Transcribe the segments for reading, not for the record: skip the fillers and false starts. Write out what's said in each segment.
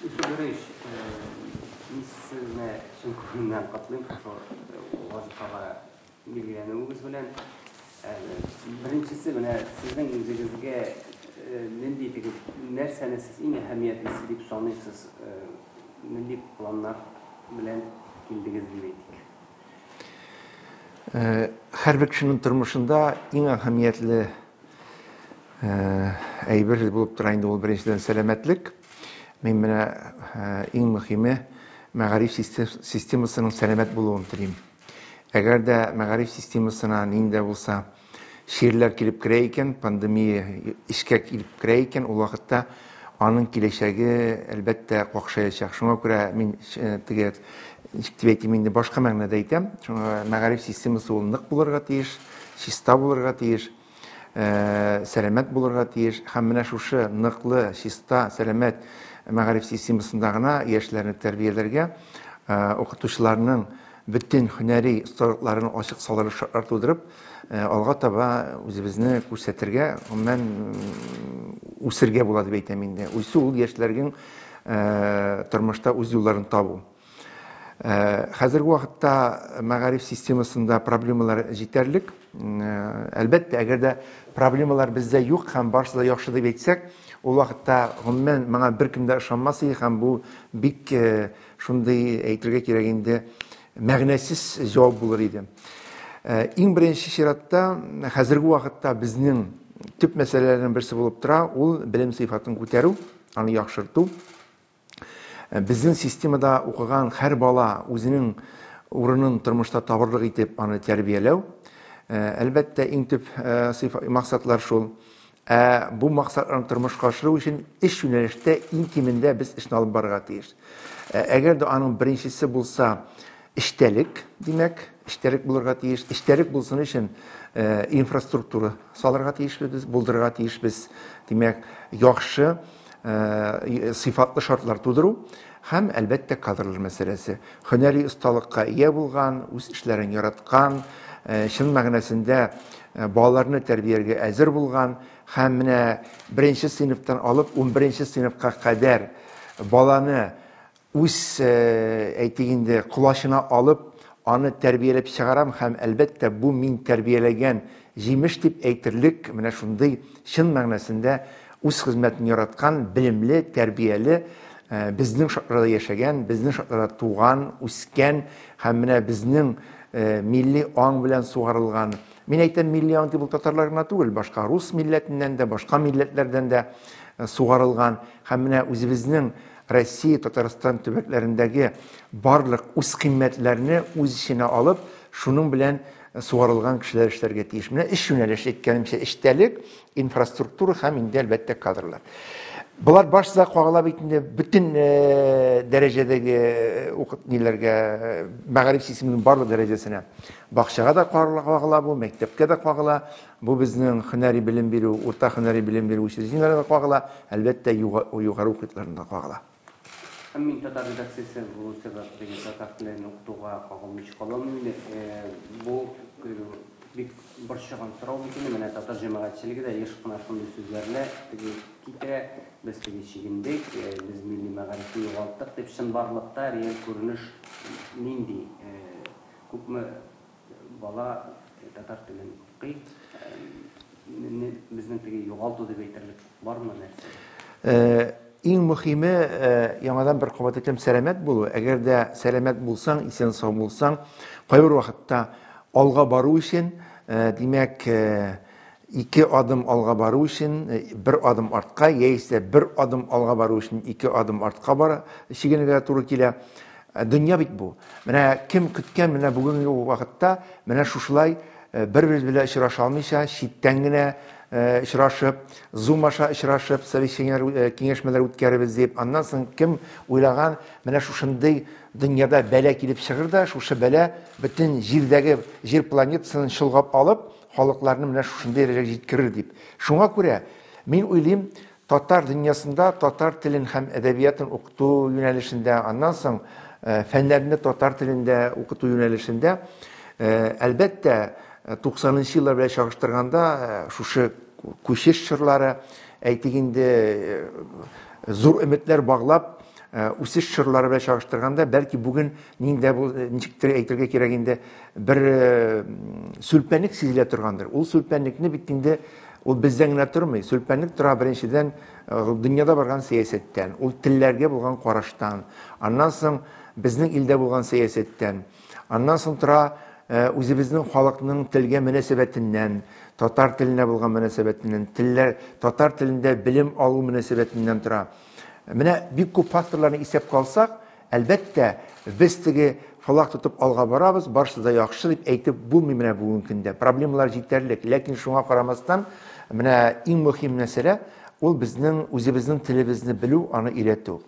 Görüş, sizne şun konudan katılıyorum. Vazifaya bilgilenmemiz bilen birincisi bana sizden yüzünüzge nendiydi nersene siz en ehemmiyetli deyip sanıyorsunuz nendi planlar bilen bildiğiniz gibiydik. Her bir kişinin durmuşunda en ehemmiyetli әйбер булып тора инде ул беренчедән сәламәтлек. Мен менә иң мөһиме мәгариф системасының сәламәт булуын телим. Әгәр дә мәгариф системасына нинди булса ширләр килеп керә икән, пандемия ишкә килеп керә икән, ул вакытта аның киләчәге әлбәттә какшаячак. Шуңа күрә мин теге әйтим инде башка мәгънәдә әйтәм. Шуңа мәгариф системасы ул нык булырга тиеш, чиста булырга тиеш. Сәламәт булырга тиеш һәм менә шушы ныклы, чиста, сәламәт мәгариф системасында гына яшьләрне тәрбияләргә укытучыларның бөтен һөнәри осталыкларын ачык салырлы шартлар тудырып, алга таба үзебезне күрсәтергә, гомумән үсергә була дип әйтәм инде. Үсү ул яшьләрнең тормышта үз юлларын табу. Хәзерге вакытта мәгариф системасында проблемалар җитәрлек. Әлбәттә, әгәр дә проблемалар бездә юк һәм барысы да яхшы дип әйтсәк, ул вакытта гомумән моңа беркем дә ышанмас иде һәм бу бик шундый әйтергә кирәк инде мәгънәсез җавап булыр иде. Иң беренче чиратта хәзерге вакытта безнең төп мәсьәләләрнең берсе булып тора, ул белем сыйфатын күтәрү, аны яхшырту. Безнең системада укыган һәр бала үзенең урынын тормышта табарлык итеп аны тәрбияләү. Әлбәттә, иң төп максатлар шул. Бу максатларны тормышка ашыру өчен эш юнәлештә иң кимендә без эшне алып барырга тиеш. Әгәр дә аның беренчесе булса эштәлек, димәк, эштәлек булырга тиеш. Эштәлек булсын өчен инфраструктура салырга тиешбез, булдырырга тиешбез. Димәк, яхшы сыйфатлы шартлар тудыру һәм әлбәттә кадрлар мәсьәләсе. Һөнәри осталыкка ия булган, үз эшләрен яраткан, шын мәгънәсендә балаларны тәрбиягә әзер булган һәм менә беренче сыйныфтан алып 11нче сыйныфка кадәр баланы үз әйтегендә кулашына алып, аны тәрбияләп чыгарам һәм әлбәттә бу мин тәрбияләгән җимеш дип әйтерлек, менә шундый шын мәгънәсендә үз хезмәтен яраткан, билемле, тәрбияле, безнең шартларда яшәгән, безнең шартларда туган, үскән һәм менә безнең milli аң белән сугарылган. Мин әйтәм, milli аң дип ул татарлар гына түгел, башка рус милләтеннән дә, башка милләтләрдән дә сугарылган һәм менә үзебезнең Россия, Татарстан төбәкләрендәге барлык үз кыйммәтләрне үз иченә алып, шуның белән сугарылган кешеләр эшләргә тиеш. Менә эш юнәлеше әйткәнемчә, эштәлек, инфраструктура һәм инде әлбәттә кадрлар. Булар башта кагыла бит инде бүтән дәрәҗәдәге укытниләргә, мәгариф системасының барлык дәрәҗәсенә. Бакчага да кагыла бу, мәктәпкә дә кагыла, бу безнең һөнәри белем бирү, урта һөнәри белем бирү учреждениеләргә кагыла, әлбәттә югары укытларында кагыла. Мин татар редакциясе бу сәбәпле татар телен укытуга кагылмыш калам инде. Бу бик борчыган сорау икән, менә татар җәмәгатьчелеге дә еш кына шундый сүзләрне китә, без теге чигендек, без милли мәгарифне югалттык дип чынбарлыкта реаль күренеш нинди? Күпме бала татар телен укый, безнең теге югалту дип әйтерлек бармы нәрсә? Иң мөһиме яңадан бер кабат әйтәм, сәламәт булу. Әгәр дә сәламәт булсаң, исән сау булсаң, кайбер вакытта алга бару өчен, димәк, 2 адым алга бару өчен 1 адым артка, яисә 1 адым алга бару өчен 2 адым артка бара, чигенергә туры килә. Дөнья бит бу. Менә кем көткән менә бүгенге вакытта менә шушылай бер-бер белән очраша алмыйча, читтән генә очрашып, Zoom аша очрашып, совещаниеләр, киңәшмәләр үткәрәбез дип, аннан соң кем уйлаган, менә шушындый дөньяда бәла килеп чыгыр да, шушы бәла бөтен җирдәге, җир планетасын шулгап алып, халыкларны менә шушындый дәрәҗәгә җиткерер дип. Шуңа күрә мин уйлыйм, татар дөньясында татар телен һәм әдәбиятын укыту юнәлешендә, аннан соң фәннәрне татар телендә укыту юнәлешендә, әлбәттә 90нчы еллар белән чагыштырганда, шушы күчеш чорлары, әйтик инде, зур өметләр баглап, үсеш чорлары белән чагыштырганда, бәлки бүген нинде бу ничектер әйтергә кирәк инде бер сүлпәнлек сизелә торгандыр. Ул сүлпәнлекне бит инде ул бездән генә тормый. Сүлпәнлек тора беренчедән дөньяда барган сәясәттән, ул телләргә булган караштан, аннан соң безнең илдә булган сәясәттән, аннан соң тора үзебезнең халыкның телгә мөнәсәбәтеннән, татар теленә булган мөнәсәбәтеннән, татар телендә белем алу мөнәсәбәтеннән тора. Менә бик күп факторларны исәпкә алсак, әлбәттә без теге фалак тотып алга барабыз, барысы да яхшы дип әйтеп булмый менә бүгенге көндә. Проблемалар җитәрлек, ләкин шуңа карамастан, менә иң мөһим мәсьәлә ул безнең үзебезнең телебезне белү, аны өйрәтү.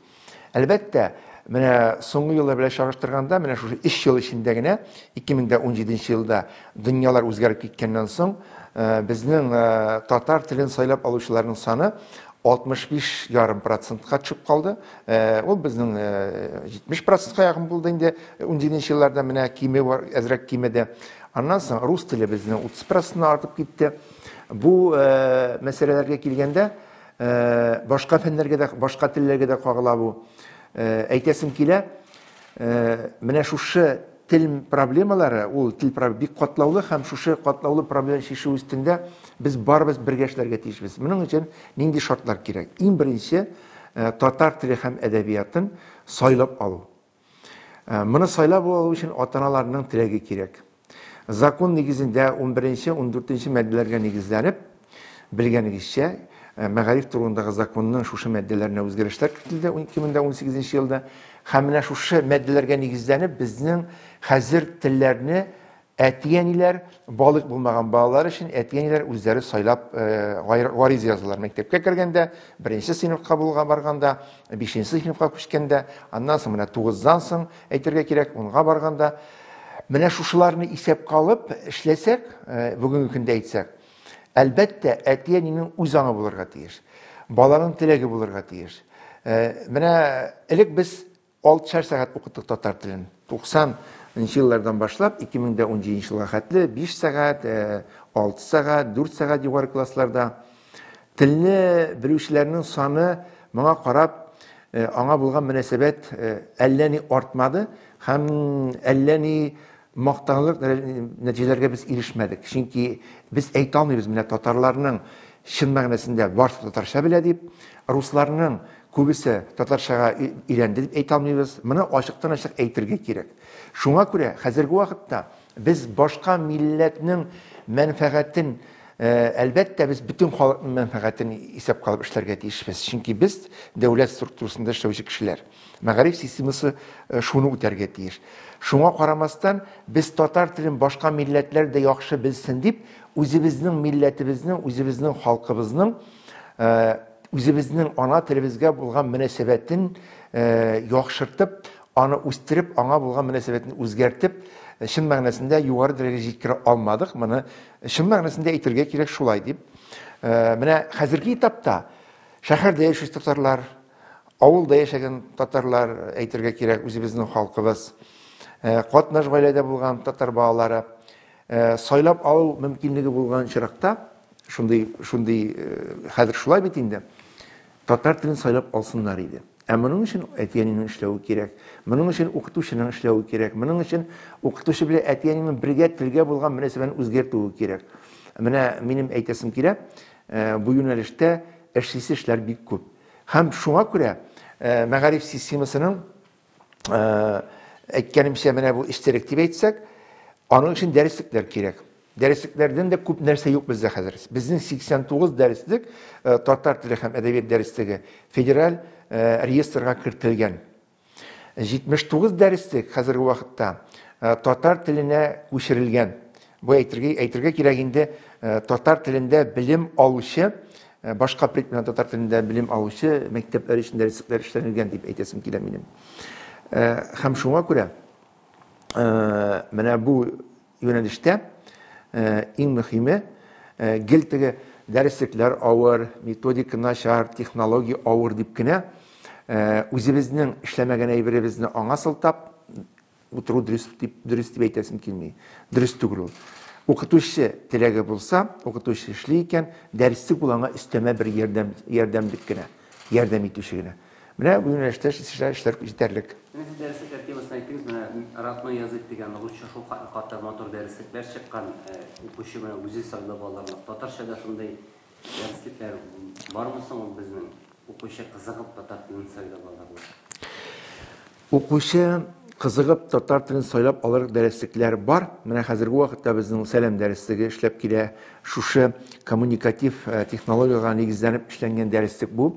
Әлбәттә, менә соңгы еллар белән чагыштырганда, менә шушы 3 ел эчендә генә 2017 елда дөньялар үзгәреп киткәннән соң, безнең татар телен сайлап алучыларның саны 65,5%-ка төшеп калды. Ул безнең 70%-ка якын булды инде 17 елларда, менә киме бар, әзрәк кимедә. Аннан соң рус теле безнең 30%-на артып китте. Бу мәсьәләләргә килгәндә, башка фәннәргә дә, башка телләргә дә кагыла бу. Әйтәсем килә, менә шушы тел проблемалары, ул тел бик катлаулы һәм шушы катлаулы проблема шишу өстендә без барыбыз бергә эшләргә тиешбез. Моның өчен нинди шартлар кирәк? Иң беренче, татар теле һәм әдәбиятын сайлап алу. Моны сайлап алу өчен ата-аналарның теләге кирәк. Закон нигезендә 11-14 маддәләргә нигезләнеп, белгәнегезчә, мәгариф турындагы законның шушы маддәләренә үзгәрешләр кертелде 2018 елда. Һәм менә шушы маддәләргә нигезләнеп, безнең хәзер телләрне әтиәниләр, балык булмаган балалар өчен әтиәниләр үзләре сайлап гариза язалар. Мәктәпкә кергәндә, 1нче сыйныфка булга барганда, 5нче сыйныфка күчкәндә, аннан соң менә 9дан соң әйтергә кирәк, 10га барганда, менә шушыларны исәпкә алып эшләсәк, бүгенге көндә әйтсәк, әлбәттә әтиәнинең үз аңы булырга тиеш. Баланың теләге булырга тиеш. Менә элек без 6 сәгать укыттык татар телен. 90-нчы еллардан башлап 2017 елга хәтле 5 сәгать, 6 сәгать, 4 сәгать югары классларда телне белүчеләрнең саны моңа карап аңа булган мөнәсәбәт әллә ни артмады һәм әллә ни мактанлык нәтиҗәләргә без ирешмәдек. Чөнки без әйтә алмыйбыз, менә татарларның чын мәгънәсендә барысы татарча белә дип, русларның күбесе татарчага өйрәнде дип әйтә алмыйбыз. Моны ачыктан-ачык әйтергә кирәк. Шуңа күрә хәзерге вакытта без башка милләтнең мәнфәгатен, әлбәттә без бөтен халыкның мәнфәгатен исәпкә алып эшләргә тиешбез. Чөнки biz дәүләт структурасында эшләүче кешеләр. Мәгариф системасы шуны үтәргә тиеш. Шуңа карамастан без татар телен башка милләтләр дә яхшы белсен дип, үзебезнең милләтебезнең, үзебезнең халкыбызның, үзебезнең ана телебезгә булган мөнәсәбәтен яхшыртып, аны үстереп, аңа булган мөнәсәбәтен үзгәртеп, чын мәгънәсендә югары дәрәҗәгә җиткерә алмадык. Моны чын мәгънәсендә әйтергә кирәк шулай дип. Менә хәзерге этапта шәһәрдә яшәүче татарлар, авылда яшәгән татарлар, әйтергә кирәк, үзебезнең халкыбыз, катнаш гаиләдә булган татар балалары сайлап алу мөмкинлеге булган чиракта, шундый хәзер шулай бит инде, татар телен сайлап алсыннар иде. Моның өчен әтиәнинең эшләве кирәк. Моның өчен укытучының эшләве кирәк. Моның өчен укытучы белән әтиәнинең бергә телгә булган мөнәсәбәтен үзгәртүе кирәк. Менә минем әйтәсем килә, бу юнәлештә эшлисе эшләр бик күп. Һәм шуңа күрә мәгариф системасының әйткәнемчә менә бу эчтерек дип әйтсәк, аның өчен дәреслекләр кирәк. Дәреслектәрдән дә күп нәрсә юк бездә хәзер. Безнең 89 дәреслек татар теле һәм әдәбият дәреслеге федераль реестрга кертелгән. 79 дәреслек хәзерге вакытта татар теленә күчерелгән. Бу әйтергә кирәк инде, татар телендә белем алучы, башка предмет татар телендә белем алучы мәктәпләр өчен дәреслекләр эшләнелгән дип әйтәсем килә минем. Һәм шуңа күрә менә бу юнәлештә иң мөһиме, гел теге дәреслекләр авыр, методика начар, технология авыр дип кенә үзебезнең эшләмәгән әйберебезне аңа сылтап утыру дөрес дип әйтәсем килми. Дөрес түгел ул. Укытучы теләге булса, укытучы эшли икән, дәреслек булганга өстәмә бер ярдәмлек кенә, ярдәм итүче генә. Менә бу юнәлештә эшләр җитәрлек. Siz derslikler temasını ayttınız. Ratno yazıp degan Rusça şu hatta motor derslikler çıkan okuşu bana güzel sayıda bağlarlar. Tatarşa'da şunday derslikler var mı son bizim okuşa kızıqıp tatar tilini sayıda bağlarlar? Оқучы кызыгып татар телен сайлап алыр дәреслекләр бар. Менә хәзерге вакытта безнең сәлам дәреслеге эшләп килә. Шушы коммуникатив технологиягә нигезләнеп эшләнгән дәреслек бу.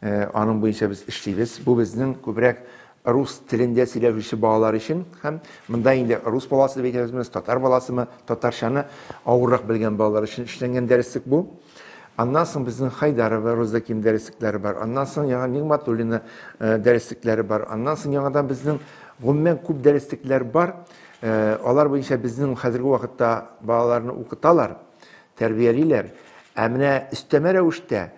Аның буенча без эшлибез. Бу безнең күбрәк рус телендә сөйләүче балалар өчен һәм монда инде рус баласы дип әйтәбез, татар баласымы, татарчаны авыррак белгән балалар өчен эшләнгән дәреслек бу. Аннан соң безнең Хайдарова, Розаким дәреслекләре бар. Аннан соң яңа Нигъматуллина дәреслекләре бар. Аннан соң яңадан безнең гомумән күп дәреслекләр бар. Алар буенча безнең хәзерге вакытта балаларны укыталар, тәрбиялиләр. Ә менә өстәмә рәвештә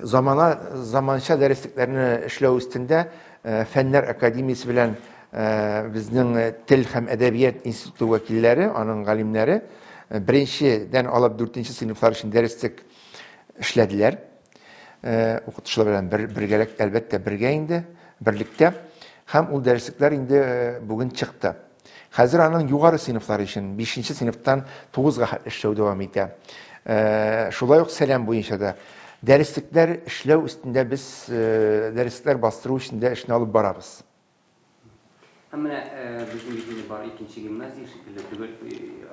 заманча дәреслекләрне эшләү өстендә Фәннәр академиясе белән безнең Тел һәм әдәбият институты вәкилләре, аның галимнәре беренчедән алып 4нче сыйныфлар өчен дәреслек эшләделәр. Укытучылар белән бергәлек, әлбәттә бергә инде, берлектә. Һәм ул дәреслекләр инде бүген чыкты. Хәзер аның югары сыйныфлар өчен 5нче сыйныфтан 9га эшләү дәвам итә. Шулай ук сәлам буенча да дәреслекләр эшләү өстендә без дәресләр бастыру өчендә эшне алып барабыз. Һәм менә безнең битне бар 2нче гимназия шикелле түгел,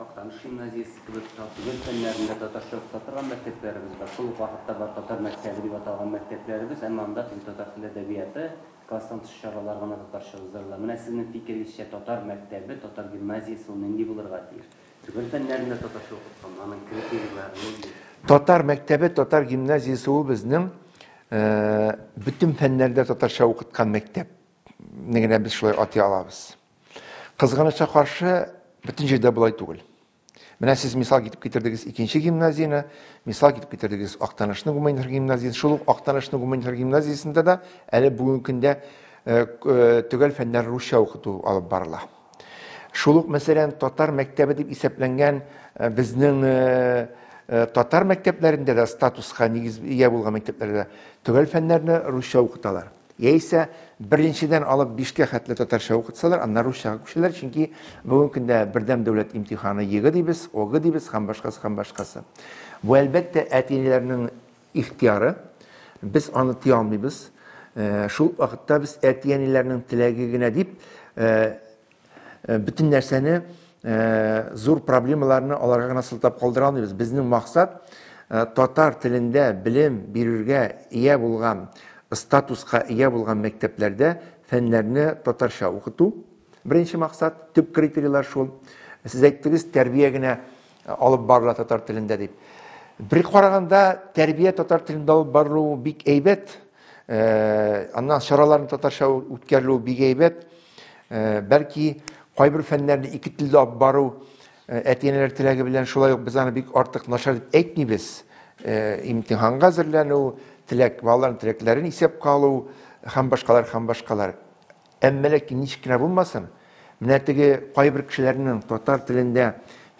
Актаныш гимназиясе кебек түгел фәннәрендә татарча укытылган мәктәпләребез бар. Шул вакытта бар татар мәктәбе дип аталган мәктәпләребез, әмма анда татар теле әдәбияты класстан тыш чаралар гына татарча уздырыла. Менә сезнең фикерегезчә татар мәктәбе, татар гимназиясе нинди булырга тиеш? Түгел фәннәрендә татарча укыткан, аның критерийлары. Татар мәктәбе, татар гимназиясе ул безнең бүтән фәннәрдә татарча укыткан мәктәп. Нигә без шулай атай алабыз. Кызганычка каршы бүтән җирдә булай түгел. Менә сез мисал китеп китердегез 2нче гимназияны, мисал китеп китердегез Актанышның гуманитар гимназиясын. Шул ук Актанышның гуманитар гимназиясында да әле бүгенге көндә төгәл фәннәр русча укыту алып барыла. Шул ук мәсәлән татар мәктәбе дип исәпләнгән безнең татар мәктәпләрендә дә статуска нигез ия булган мәктәпләрдә төгәл фәннәрне русча укыталар. Яисә беренчедән алып 5кә хәтле татарча укытсалар, аннан русчага күчәләр, чөнки бүгенге көндә бердәм дәүләт имтиханы ЕГЭ дибез, ОГЭ дибез һәм башкасы. Бу әлбәттә әтиләрнең ихтияры. Без аны тыя алмыйбыз. Шул вакытта без әтияниләрнең теләге генә дип бүтән нәрсәне зур проблемаларны аларга гына сылтап калдыра алмыйбыз. Безнең максат татар телендә белем бирергә ия булган, статуска ия булган мәктәпләрдә фәннәрне татарча укыту. Беренче максат, төп критерийлар шул. Сез әйттегез, тәрбия генә алып барыла татар телендә дип. Бер караганда тәрбия татар телендә алып барылу бик әйбәт. Аннан чараларны татарча үткәрелү бик әйбәт. Бәлки кайбер фәннәрне ике телдә алып бару әтиянеләр теләге белән шулай ук без аны бик артык начар дип әйтмибез. Имтиханга әзерләнү, балаларның теләкләрен исәпкә алу һәм башкалар. Әмма ләкин ничек кенә булмасын, менә теге кайбер кешеләрнең татар телендә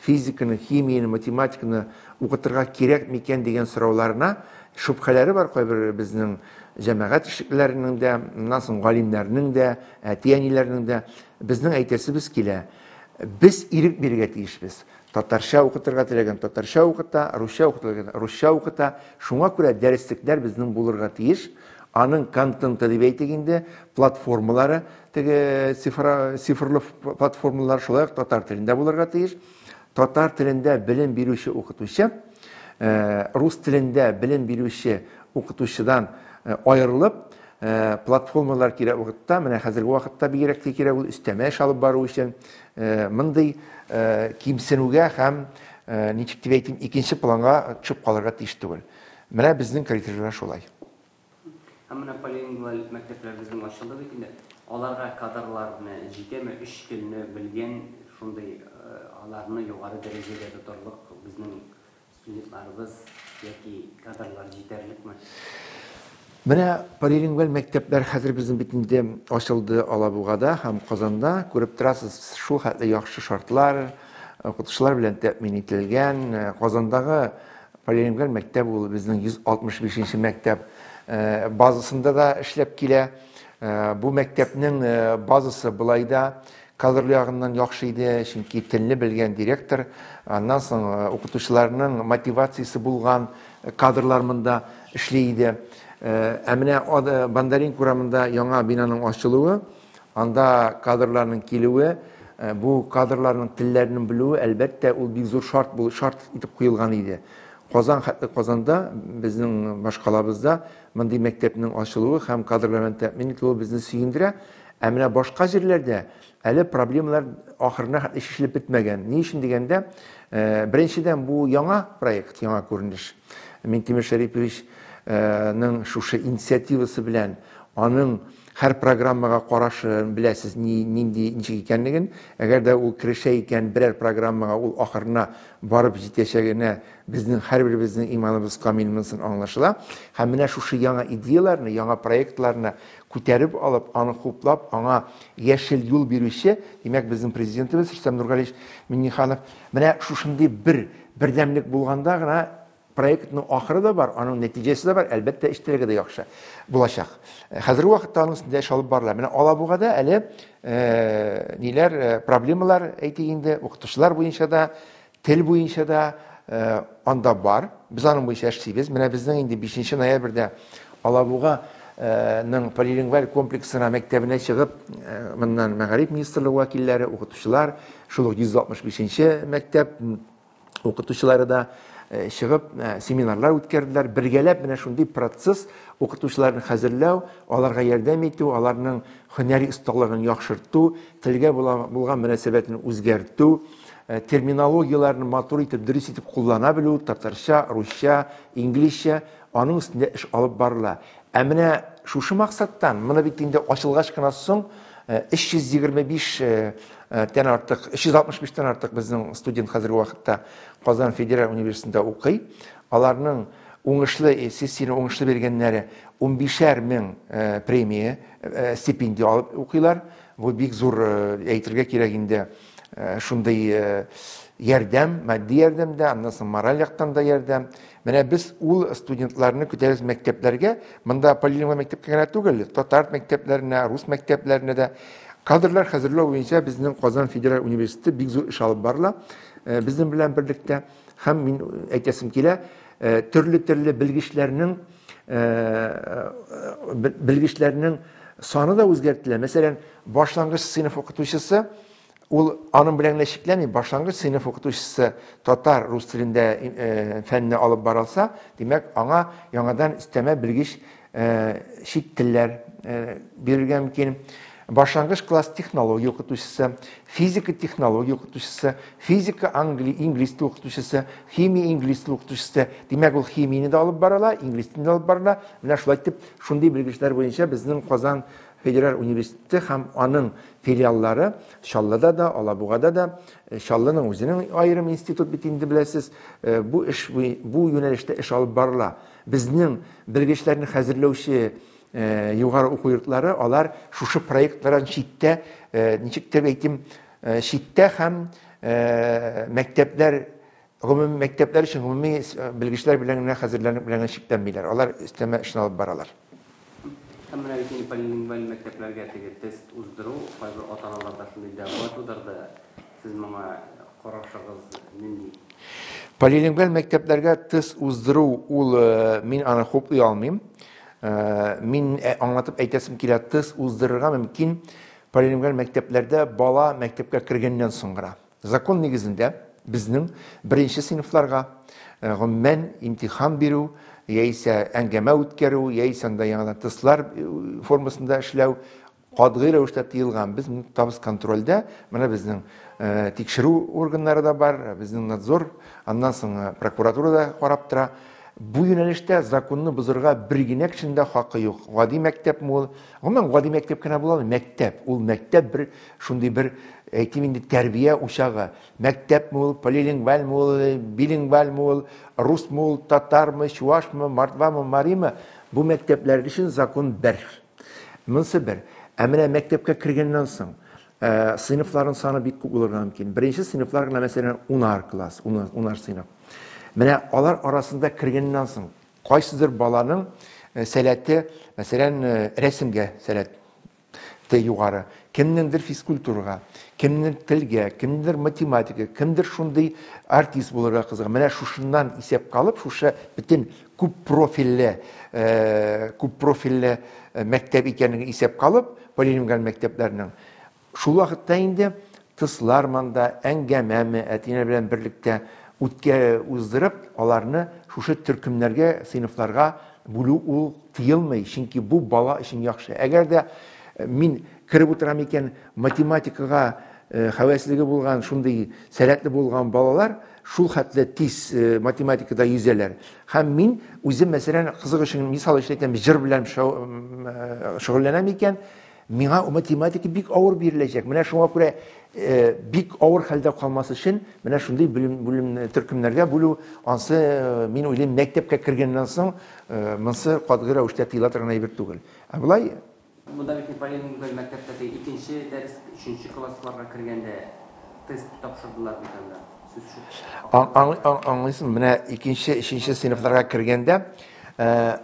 физиканы, химияны, математиканы укытырга кирәк микән дигән сорауларына шубһәләре бар кайбер безнең җәмәгать эшлекләренең дә, моннан соң галимнәрнең дә, әтияниләрнең дә безнең әйтәсебез килә. Без ирек бирергә тиешбез. Татарча укытырга теләгән татарча укыта, русча укытылган русча укыта. Шуңа күрә дәреслекләр безнең булырга тиеш. Аның контенты дип әйтик инде, платформалары, теге цифрлы платформалар шулай татар телендә булырга тиеш. Татар телендә белем бирүче укытучы, рус телендә белем бирүче укытучыдан аерылып, платформалар кирәк вакытта, менә хәзерге вакытта бигрәк кирәк ул өстәмә эш алып бару өчен мондый кимсенүгә һәм ничек дип әйтим, икенче планга төшеп калырга тиеш түгел. Менә безнең критерийлар шулай. Һәм менә полингвал мәктәпләр безнең ачылды бит инде. Аларга кадрларны җитәме, 3 телне белгән, шундый аларны югары дәрәҗәдә тотарлык безнең студентларыбыз яки кадрлар җитәрлекме? Менә полилингваль мәктәпләр хәзер безнең бит инде ачылды Алабугада һәм Казанда. Күреп торасыз, шул хәтле яхшы шартлар, укытучылар белән тәэмин ителгән. Казандагы полилингваль мәктәп ул безнең 165нче мәктәп базасында да эшләп килә. Bu мәктәпнең базасы булайда кадрлы ягыннан яхшы иде, чөнки телне белгән директор, аннан соң укытучыларның мотивациясе булган кадрлар монда эшли иде. Ә менә Бандарин урамында яңа бинаның ачылуы, анда кадрларның килүе, бу кадрларның телләрен белүе әлбәттә ул бик зур шарт итеп куелган иде. Казанда безнең башкалабызда мондый мәктәпнең ачылуы һәм кадрларның тәэмин ителүе безне сөендерә. Ә менә башка җирләрдә әле проблемалар ахырына хәтле шешелеп бетмәгән. Ни өчен дигәндә, беренчедән бу яңа проект, яңа күренеш. Минтимер Шәриповичның шушы инициативасы белән аның һәр программага карашы беләсез нинди ничек икәнлеген, әгәр дә ул керешә икән берәр программага ул ахырына барып җитәчәгенә безнең һәрберебезнең иманыбыз камилмынсын аңлашыла. Һәм менә шушы яңа идеяларны, яңа проектларны күтәреп алып, аны хуплап, аңа яшел юл бирүче, димәк безнең президентыбыз Рөстәм Нургалиевич Миңнеханов, менә шушындый бердәмлек булганда гына проектның ахыры да бар, аның нәтиҗәсе дә бар, әлбәттә эштәлеге дә яхшы булачак. Хәзерге вакытта аның өстендә эш алып барыла. Менә Алабугада әле проблемалар әйтик инде, укытучылар буенча да, тел буенча да анда бар. Без аның буенча эшлибез. Менә безнең инде 5 ноябрьдә Алабуганың полилингваль комплексына мәктәбенә чыгып, моннан Мәгариф министрлыгы вәкилләре, укытучылар, шул 165-нче мәктәп укытучылары да чыгып семинарлар үткәрделәр. Бергәләп менә шундый процесс укытучыларны хәзерләү, аларга ярдәм итү, аларның һөнәри осталыгын яхшырту, телгә булган мөнәсәбәтен үзгәртү, терминологияларны матур итеп, дөрес итеп куллана белү, татарча, русча, инглизчә, аның өстендә эш алып барыла. Ә менә шушы максаттан, моны бит инде ачылгач кына соң 325 тән артык, 365 тән артык безнең студент хәзерге вакытта Казан Федераль университетында укый. Аларның уңышлы сессияны уңышлы бергәннәре 15,000 мең премия, стипендия алып укыйлар. Бу бик зур әйтергә кирәк инде. Шундый ярдәм, матди ярдәм дә, аннан соң мораль яктан да ярдәм. Менә без ул студентларны күтәрәбез мәктәпләргә, монда полилингваль мәктәпкә генә түгел, татар мәктәпләренә, рус мәктәпләренә дә кадрлар хәзерләү буенча безнең Казан Федераль университеты бик зур эш алып барыла. Безнең белән берлектә һәм мин әйтәсем килә, төрле белгечләрнең саны да үзгәртелә. Мәсәлән, башлангыч сыйныф укытучысы, ул аның белән генә чикләнми, башлангыч сыйныф укытучысы татар, рус телендә фәнне алып барылса, димәк, аңа яңадан өстәмә белгеч чит телләр бирергә мөмкин. Башлангыч класс технология укытучысы, физика технология укытучысы, физика инглиз теле укытучысы, химия инглиз теле укытучысы. Димәк, ул химияны да алып барыла, инглиз телен алып барыла. Менә шулай итеп, шундый белгечләр буенча безнең Казан Федераль университеты һәм аның филиаллары Чаллыда да, Алабугада да, Чаллының үзенең аерым институт бит инде беләсез, бу юнәлештә эш алып барыла. Безнең белгечләрне хәзерләүче югары уку йортлары, алар шушы проектлардан читтә, ничектер әйтим, читтә һәм мәктәпләр, гомуми мәктәпләр өчен гомуми белгечләр белән хәзерләнеп белән чикләнмиләр. Алар өстәмә эшне алып баралар. Һәм менә бит полилингваль мәктәпләргә теге тест уздыру, кайбер ата-аналарда шундый дәгъва тудырды. Сез моңа карашыгыз нинди? Полилингваль мәктәпләргә тест уздыру, ул мин аны хуплый алмыйм. Мин аңлатып әйтәсем килә, тест уздырырга мөмкин полилингваль мәктәпләрдә бала мәктәпкә кергәннән соң гына. Закон нигезендә безнең беренче сыйныфларга гомумән имтихан бирү, яисә әңгәмә үткәрү, яисә яңадан тестлар формасында эшләү катгый рәвештә тыелган. Без табыз контрольдә, менә безнең тикшерү органнары да бар, безнең надзор, аннан соң прокуратура да карап тора. Бу юнәлештә законны бозырга бер генә кешенең дә хакы юк. Гади мәктәп мул, гомумән гади мәктәп кенә була, мәктәп. Ул мәктәп бер шундый бер әйтим инде тәрбия учагы. Мәктәп мул, полилингваль мул, билингваль мул, рус мул, татармы, чувашмы, мордвамы, маримы. Бу мәктәпләр өчен закон бер. Монсы бер. Ә менә мәктәпкә кергәннән соң сыйныфларның саны бик күп булырга мөмкин. Беренче сыйныфлар гына мәсәлән 10 класс, 10 сыйныф. Менә алар арасында кергәннән соң кайсыдыр баланың сәләте, мәсәлән, рәсемгә сәләт укытты югары. Кемнеңдер физкультурага, кемнеңдер телгә, кемнеңдер математика, кемдер шундый артист булырга кызыга. Менә шушыннан исәп калып, шушы бөтен күп профильле мәктәп икәнлеген исәп калып, полилингваль мәктәпләрнең. Шул вакытта инде тыслар манда әңгәмәме, әтиләр белән берлектә үткә уздырып, аларны шушы төркемнәргә, сыйныфларга бүлү ул тыелмый, чөнки бу бала өчен яхшы. Әгәр дә мин киреп утырам икән математикага хәвәслеге булган, шундый сәләтле булган балалар шул хәтле тиз математикада yüзәләр. Һәм мин үзем мәсәлән кызык өчен мисал эшләтәм, җыр белән шөгыльләнәм икән, миңа математика бик авыр биреләчәк. Менә шуңа күрә бик авыр хәлдә калмас өчен менә шундый бүлем төркемнәргә бүлү, ансы мин уйлыйм мәктәпкә кергәннән соң монсы катгы рәвештә тыела торган әйбер түгел. Ә булай Бunda bir полилингваль мәктәптә икенче дәрес 3нче классларга кергәндә тест тапшырдылар бит анда. Аңлыйсың, менә икенче, өченче сыйныфларга кергәндә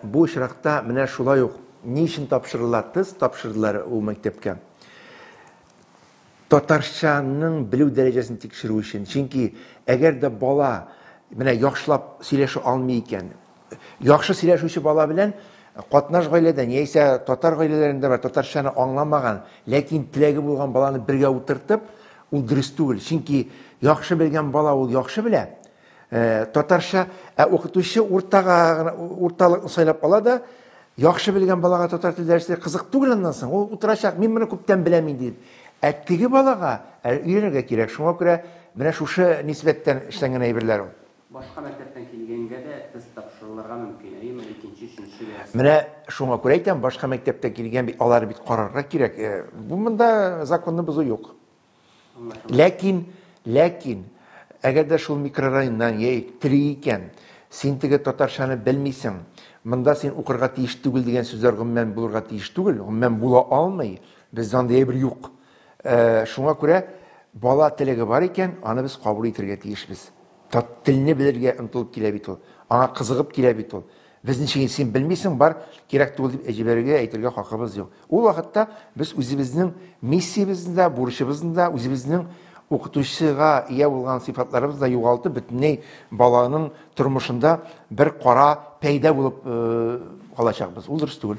бу очракта менә шулай ук ни өчен тапшырылар, тест тапшырдылар ул мәктәпкә. Татарчаның белү дәрәҗәсен тикшерү өчен. Чөнки әгәр дә бала менә яхшылап сөйләшә алмый икән, яхшы сөйләшүче бала белән катнаш гаиләдә, яисә татар гаиләләрендә бар, татарчаны аңламаган, ләкин теләге булган баланы бергә утыртып, ул дөрес түгел. Чөнки яхшы белгән бала ул яхшы белә. Татарча укытучы урталыкны сайлап ала да, яхшы белгән балага татар теле дәресе кызык түгел, аннан соң ул утырачак, мин моны күптән беләм инде. Теге балага өйрәнергә кирәк. Шуңа күрә менә шушы нисбәттән эшләнгән әйберләр ул. Башка мәктәптән килгәнгә дә тест тапшырылырга мөмкин. Әйеме, икенче, өченче дәрес. Менә шуңа күрә әйтәм, башка мәктәптән килгән бит алар бит карарга кирәк. Бу монда законны бозу юк. Ләкин әгәр дә шул микрорайоннан тире икән, син теге татарчаны белмисең, монда син укырга тиеш түгел дигән сүзләр гомумән булырга тиеш түгел, гомумән була алмый. Бездә андый әйбер юк. Шуңа күрә бала телеге бар икән, аны без кабул итәргә тиешбез. Телне белергә ынтылып килә бит ул. Аңа кызыгып килә бит ул. Без ничек син белмисең, бар, кирәк түгел дип әҗибәргә, әйтергә хакыбыз юк. Ул вакытта без үзебезнең миссиябезне, бурычыбызны, үзебезнең укытучыга ия булган сыйфатларыбызны югалтып, бөтенләй баланың тормышында бер кара пәйда булып калачакбыз. Ул дөрес түгел.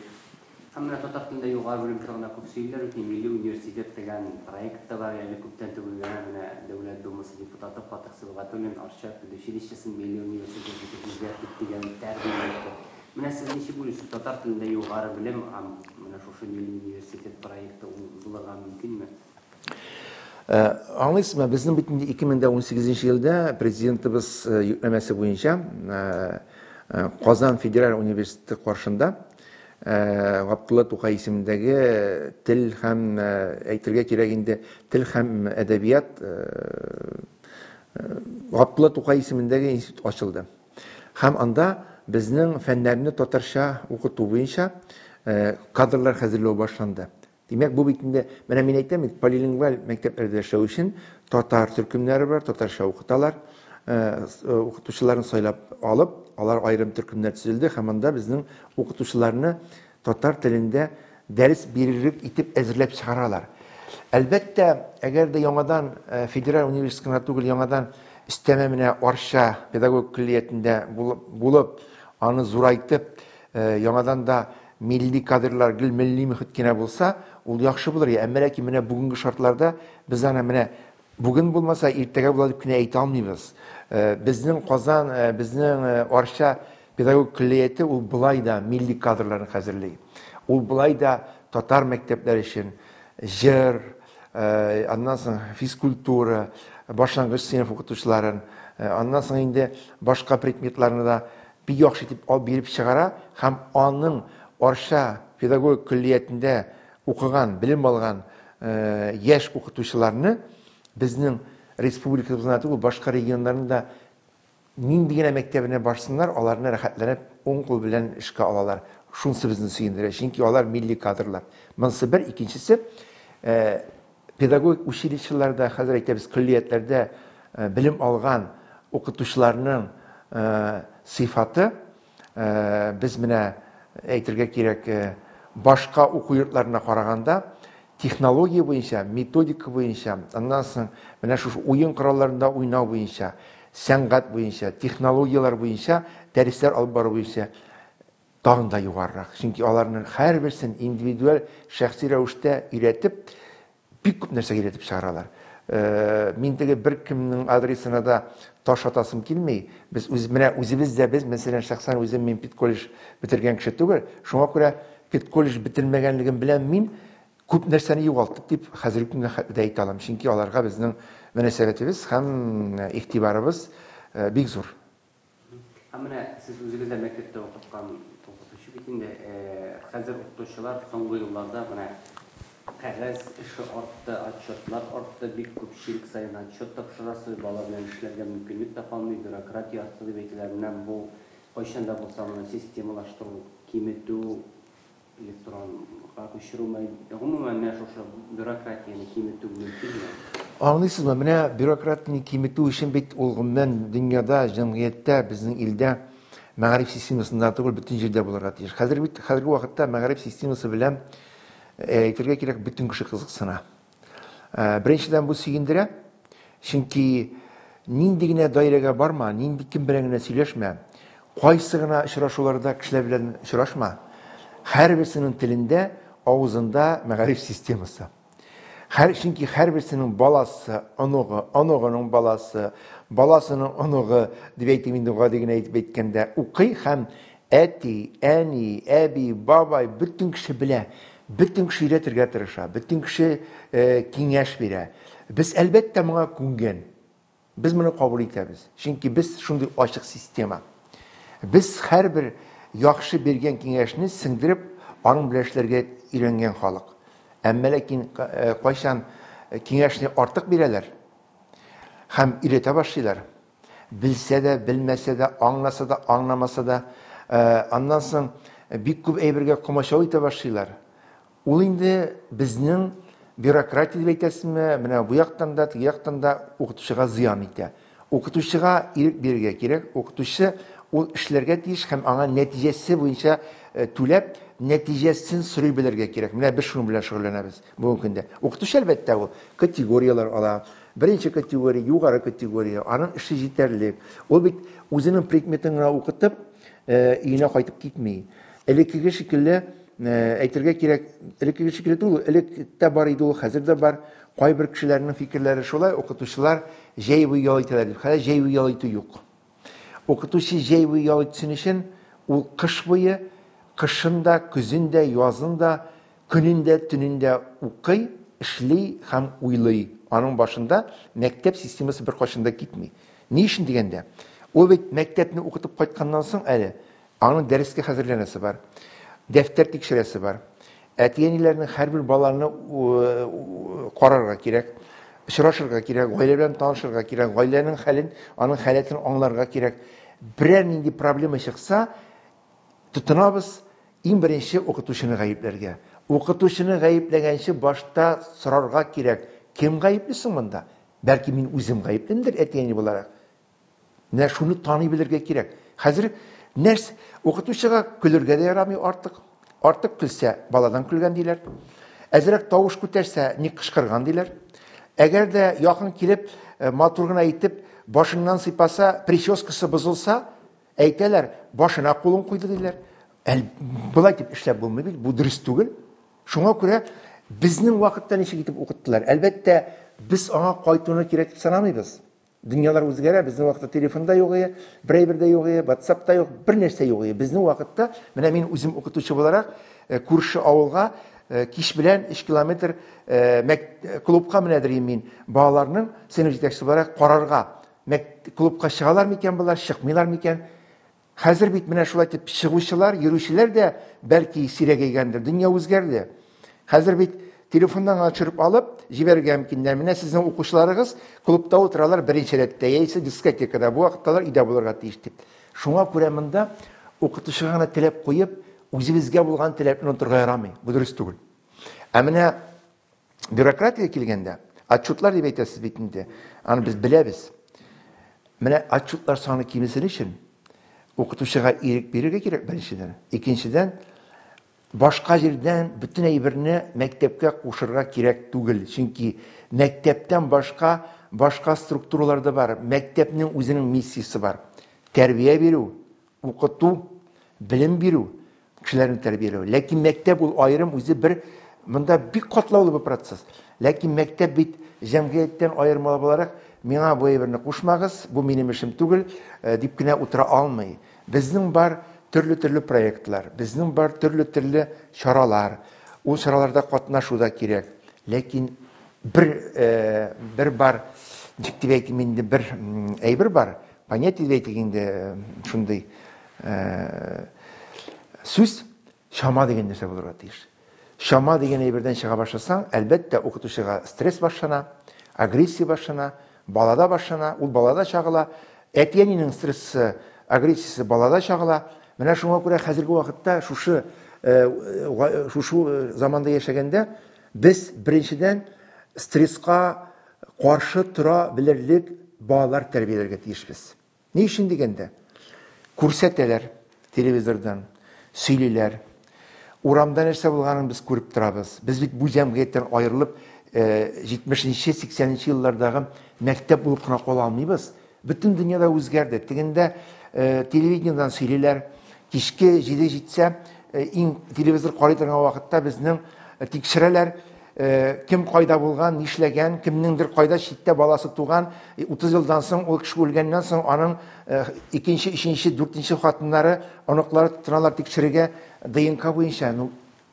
Һәм менә татар телендә югары белем турында күп сөйләр икән, милли университет дигән проект та бар, әле күптән түгел менә дәүләт думасы депутаты Фатих Сибгатуллин Арча училищесын милли университет итеп үзгәртеп дигән тәрбия итте. Менә сез ничек булыйсыз, татар телендә югары белем һәм менә шушы милли университет проекты булырга мөмкинме? Аңлыйсызмы, безнең бит 2018 елда президентыбыз йөкләмәсе буенча Казан федераль университеты каршында Габдулла Тукай исемендәге тел һәм әйтергә кирәк инде тел һәм әдәбият Габдулла Тукай исемендәге институт ачылды. Һәм анда безнең фәннәрне татарча укыту буенча кадрлар хәзерләү башланды. Димәк, бу бит инде менә мин әйтәм, полилингваль мәктәпләрдә эшләү өчен татар төркемнәре бар, татарча укыталар. Укытучыларын сайлап алып, алар айрым төркемнәр төзелде һәм анда безнең укытучыларны татар телендә дәрес бирерлек итеп әзерләп чыгаралар. Әлбәттә, әгәр дә яңадан федераль университетына түгел, яңадан өстәмә менә Арча педагог киллиятендә булып, аны зурайтып, яңадан да милли кадрлар, гел милли мөхит кенә булса, ул яхшы булыр. Әмма ләкин менә бүгенге шартларда без аны менә бүген булмаса, иртәгә була дип кенә әйтә алмыйбыз. Безнең Казан, безнең Арча педагог киллияте ул булай да милли кадрларны хәзерләй. Ул булай да татар мәктәпләре өчен җыр, аннан соң физкультура, башлангыч сыйныф укытучыларын, аннан соң инде башка предметларны да бик яхшы итеп биреп чыгара һәм аның Арча педагог киллиятендә укыган, белем алган яшь укытучыларны безнең республикабызда түгел, башка регионнарында нинди генә мәктәбенә барсыннар, аларны рәхәтләнеп уң кул белән эшкә алалар. Шунсы безне сөендерә, чөнки алар милли кадрлар. Монсы бер, икенчесе педагог училищеларда, хәзер әйтәбез, киллиятләрдә белем алган укытучыларның сыйфаты без менә әйтергә кирәк, башка уку йортларына караганда технология буенча, методика буенча, аннан соң менә шу уен коралларында уйнау буенча, сәнгать буенча, технологиялар буенча, дәресләр алып бару буенча тагын да югарырак. Чөнки аларның һәрберсен индивидуаль, шәхси рәвештә өйрәтеп, бик күп нәрсәгә өйрәтеп чыгаралар. Мин теге бер кемнең адресына да таш атасым килми. Без үзебез дә без, мәсәлән, шәхсән үзем мин педколледж бетергән кеше түгел. Шуңа күрә педколледж бетермәгәнлегем белән мин күп нәрсәне югалтып дип хәзерге көнгә хәтта әйтә алам. Чөнки аларга безнең мөнәсәбәтебез һәм игътибарыбыз бик зур. Менә сез үзегез дә мәктәптә укыткан укытучы бит инде. Хәзер укытучылар соңгы елларда менә кәгазь эше артты, отчетлар артты, бик күпчелек сайын отчет тапшырасы, бала белән эшләргә мөмкинлек тапалмый, бюрократия артты дип әйтәләр. Менә бу кайчан да булса моны системалаштыру, киметү, электронга күчерү, гомумән менә шушы бюрократияны киметү мөмкинме? Аңлыйсызмы, менә бюрократияны киметү өчен бит ул гомумән дөньяда, җәмгыятьтә, безнең илдә мәгариф системасында түгел, бөтен җирдә булырга тиеш. Хәзерге вакытта мәгариф системасы белән әйтергә кирәк, бөтен кеше кызыксына. Беренчедән бу сөендерә, чөнки нинди генә даирәгә барма, нинди кем белән генә сөйләшмә, кайсы гына очрашуларда кешеләр белән очрашма, һәрберсенең телендә, авызында мәгариф системасы. Чөнки һәрберсенең баласы, оногының баласы, баласының оныгы дип әйтим инде гади генә әйтеп әйткәндә, укый һәм әти, әни, әби, бабай бөтен кеше белә. Бөтен кеше өйрәтергә тырыша, бөтен кеше киңәш бирә. Без әлбәттә моңа күнгән. Без моны кабул итәбез. Чөнки без шундый ачык система. Без һәрбер яхшы биргән киңәшне сеңдереп, аның белән эшләргә өйрәнгән халык. Әмма ләкин кайчан киңәшне артык бирәләр һәм өйрәтә башлыйлар. Белсә дә, белмәсә дә, аңласа да, аңламаса да, аннан соң бик күп әйбергә комачау итә башлыйлар. Ул инде безнең бюрократия дип әйтәсезме, менә бу яктан да, теге яктан да укытучыга зыян итә. Укытучыга ирек бирергә кирәк. Укытучы ул эшләргә тиеш һәм аңа нәтиҗәсе буенча түләп, нәтиҗәсен сорый белергә кирәк. Менә без шуның белән шөгыльләнәбез бүгенге көндә. Укытучы әлбәттә ул категориялар ала. Беренче категория, югары категория, аның эше җитәрлек. Ул бит үзенең предметын гына укытып, өенә кайтып китми. Элеккеге шикелле әйтергә кирәк, элеккеге шикелле түгел, электә бар иде ул, хәзер дә бар. Кайбер кешеләрнең фикерләре шулай, укытучылар җәйве ял итәләр дип. Хәзер җәйве ял итү юк. Укытучы җәйве ял итсен өчен ул кыш буе, кышында, көзендә, язында, көнендә, төнендә укый, эшли һәм уйлый. Аның башында мәктәп системасы бер кашында китми. Ни өчен дигәндә, ул бит мәктәпне укытып кайтканнан соң әле аның дәрескә хәзерләнәсе бар. Дәфтәр тикшерәсе бар. Әти-әниләрнең һәрбер баланы карарга кирәк, очрашырга кирәк, гаилә белән танышырга кирәк, гаиләнең хәлен, аның халәтен аңларга кирәк. Берәр нинди проблема чыкса, тотынабыз иң беренче укытучыны гаепләргә. Укытучыны гаепләгәнче башта сорарга кирәк. Кем гаепле соң монда? Бәлки мин үзем гаеплендер, әти-әни буларак. Менә шуны таный белергә кирәк. Хәзер нәрсә укытучыга көлергә дә ярамый артык. Артык көлсә, баладан көлгән диләр. Әзрәк тавыш күтәрсә, ник кычкырган диләр. Әгәр дә якын килеп, матур гына әйтеп, башыннан сыйпаса, прическасы бозылса, әйтәләр, башына кулын куйды диләр. Булай дип эшләп булмый бит, бу дөрес түгел. Шуңа күрә безнең вакытта ничек итеп укыттылар. Әлбәттә, без аңа кайтуны кирәк дип санамыйбыз. Дөньялар үзгәрә, безнең вакытта телефонда юк иде, берәйбердә юк иде, WhatsApp'та юк, бер нәрсә юк иде. Безнең вакытта, менә мин үзем укытучы буларак, күрше авылга кич белән 3 километр клубка менәдер мин. Балаларның сыйныф җитәкчесе буларак карарга. Клубка чыгалар микән булар, чыкмыйлар микән? Хәзер бит менә шулай дип чыгучылар, йөрүчеләр дә бәлки сирәгәйгәндер. Дөнья үзгәрде. Хәзер бит телефондан ачырып алып, җибәргә мөмкиннәр. Менә сезнең укучыларыгыз клубта утыралар беренче рәттә, яисә дискотекада, бу вакытталар өйдә булырга тиеш дип. Шуңа күрә монда укытучыга гына теләп куеп, үзебезгә булган теләпне онытырга ярамый. Бу дөрес түгел. Ә менә бюрократия килгәндә, отчетлар дип әйтәсез бит инде. Аны без беләбез. Менә отчетлар саны кимесен өчен укытучыга ирек бирергә кирәк беренчедән. Икенчедән, Башка жерден бүтін әйберне мәктепкә кушырга кирәк түгел. Чөнки мәктептән башка структуралар да бар. Мәктепнең үзенең миссиясе бар. Тәрбия бирү, укыту, билим бирү, кешеләрне тәрбияләү. Ләкин мәктәп ул аерым үзе бер монда бик катлаулы бер процесс. Ләкин мәктәп бит җәмгыятьтән аермалы буларак, миңа бу әйберне кушмагыз, бу минем эшем түгел, дип кенә утыра алмый. Безнең бар төрле проектлар, безнең бар төрле чаралар. Ул чараларда катнашу да кирәк. Ләкин бер бар, дип әйтим инде, бер әйбер бар. Понятие дип әйтик инде, шундый сүз шама дигән нәрсә булырга тиеш. Шама дигән әйбердән чыга башласаң, әлбәттә укытучыга стресс башлана, агрессия башлана, балада башлана, ул балада чагыла, әтиянинең стрессы, агрессиясы балада чагыла. Менә шуңа күрә хәзерге вакытта шушы заманда яшәгәндә без беренчедән стресска каршы тора белерлек балалар тәрбияләргә тиешбез. Ни өчен дигәндә? Күрсәтәләр телевизордан, сөйлиләр. Урамда нәрсә булганын без күреп торабыз. Без бит бу җәмгыятьтән аерылып 70-нче, 80-нче еллардагы мәктәп булып кына кала алмыйбыз. Бүтән дөньяда үзгәрде. Тегендә телевидениедан сөйлиләр. Кичке 7 җитсә, телевизор карый торган вакытта безнең тикшерәләр, кем кайда булган, нишләгән, кемнеңдер кайда читтә баласы туган, 30 елдан соң ул кеше үлгәннән соң аның 2нче, 3нче, 4нче хатыннары, аныклары тотыналар тикшерергә ДНК буенча.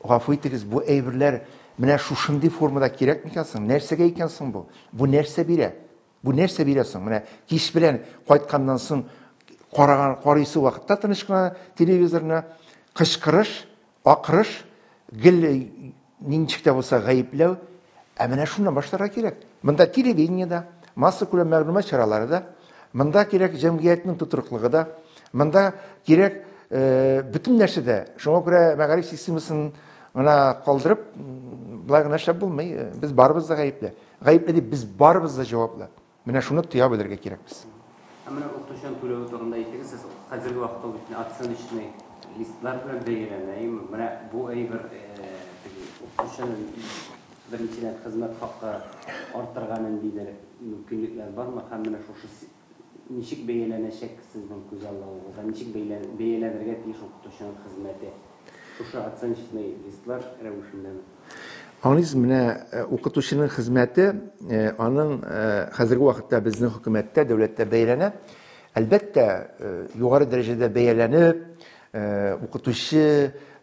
Гафу итегез, бу әйберләр менә шушындый формада кирәк микән соң? Нәрсәгә икән соң бу? Бу нәрсә бирә? Бу нәрсә бирә соң? Менә кич белән кайтканнан соң карыйсы вакытта тыныч кына телевизорны кычкырыш, акырыш, гел ничек тә булса гаепләү, менә шуннан башларга кирәк. Монда телевидениедә, масса күләм мәгълүмат чаралары да, монда кирәк җәмгыятьнең тутырыклыгы да, монда кирәк бүтән нәрсәдә. Шуңа күрә мәгариф системасын гына калдырып, булай гына эшләп булмый. Без барыбыз да гаепле. Гаепле дип без барыбыз да җаваплы. Менә шуны тоя белергә кирәкбез. Менә укытучының түләү турында әйтегез, сез хәзерге вакытта бит оценочный листлар белән бәяләнә. Менә бу әйбер укытучының беренчедән хезмәт хакы артырганын диләр. Мөмкинлекләр бармы? Һәм менә шушы ничек бәяләнәчәк сезнең күз алдыгызда? Ничек бәяләнергә тиеш укытучының хезмәте? Шушы оценочный листлар рәвешендә. Аңлыйсыз, менә укытучының хезмәте аның хәзерге вакытта безнең хөкүмәттә, дәүләттә бәяләнә. Әлбәттә, югары дәрәҗәдә бәяләнеп, укытучы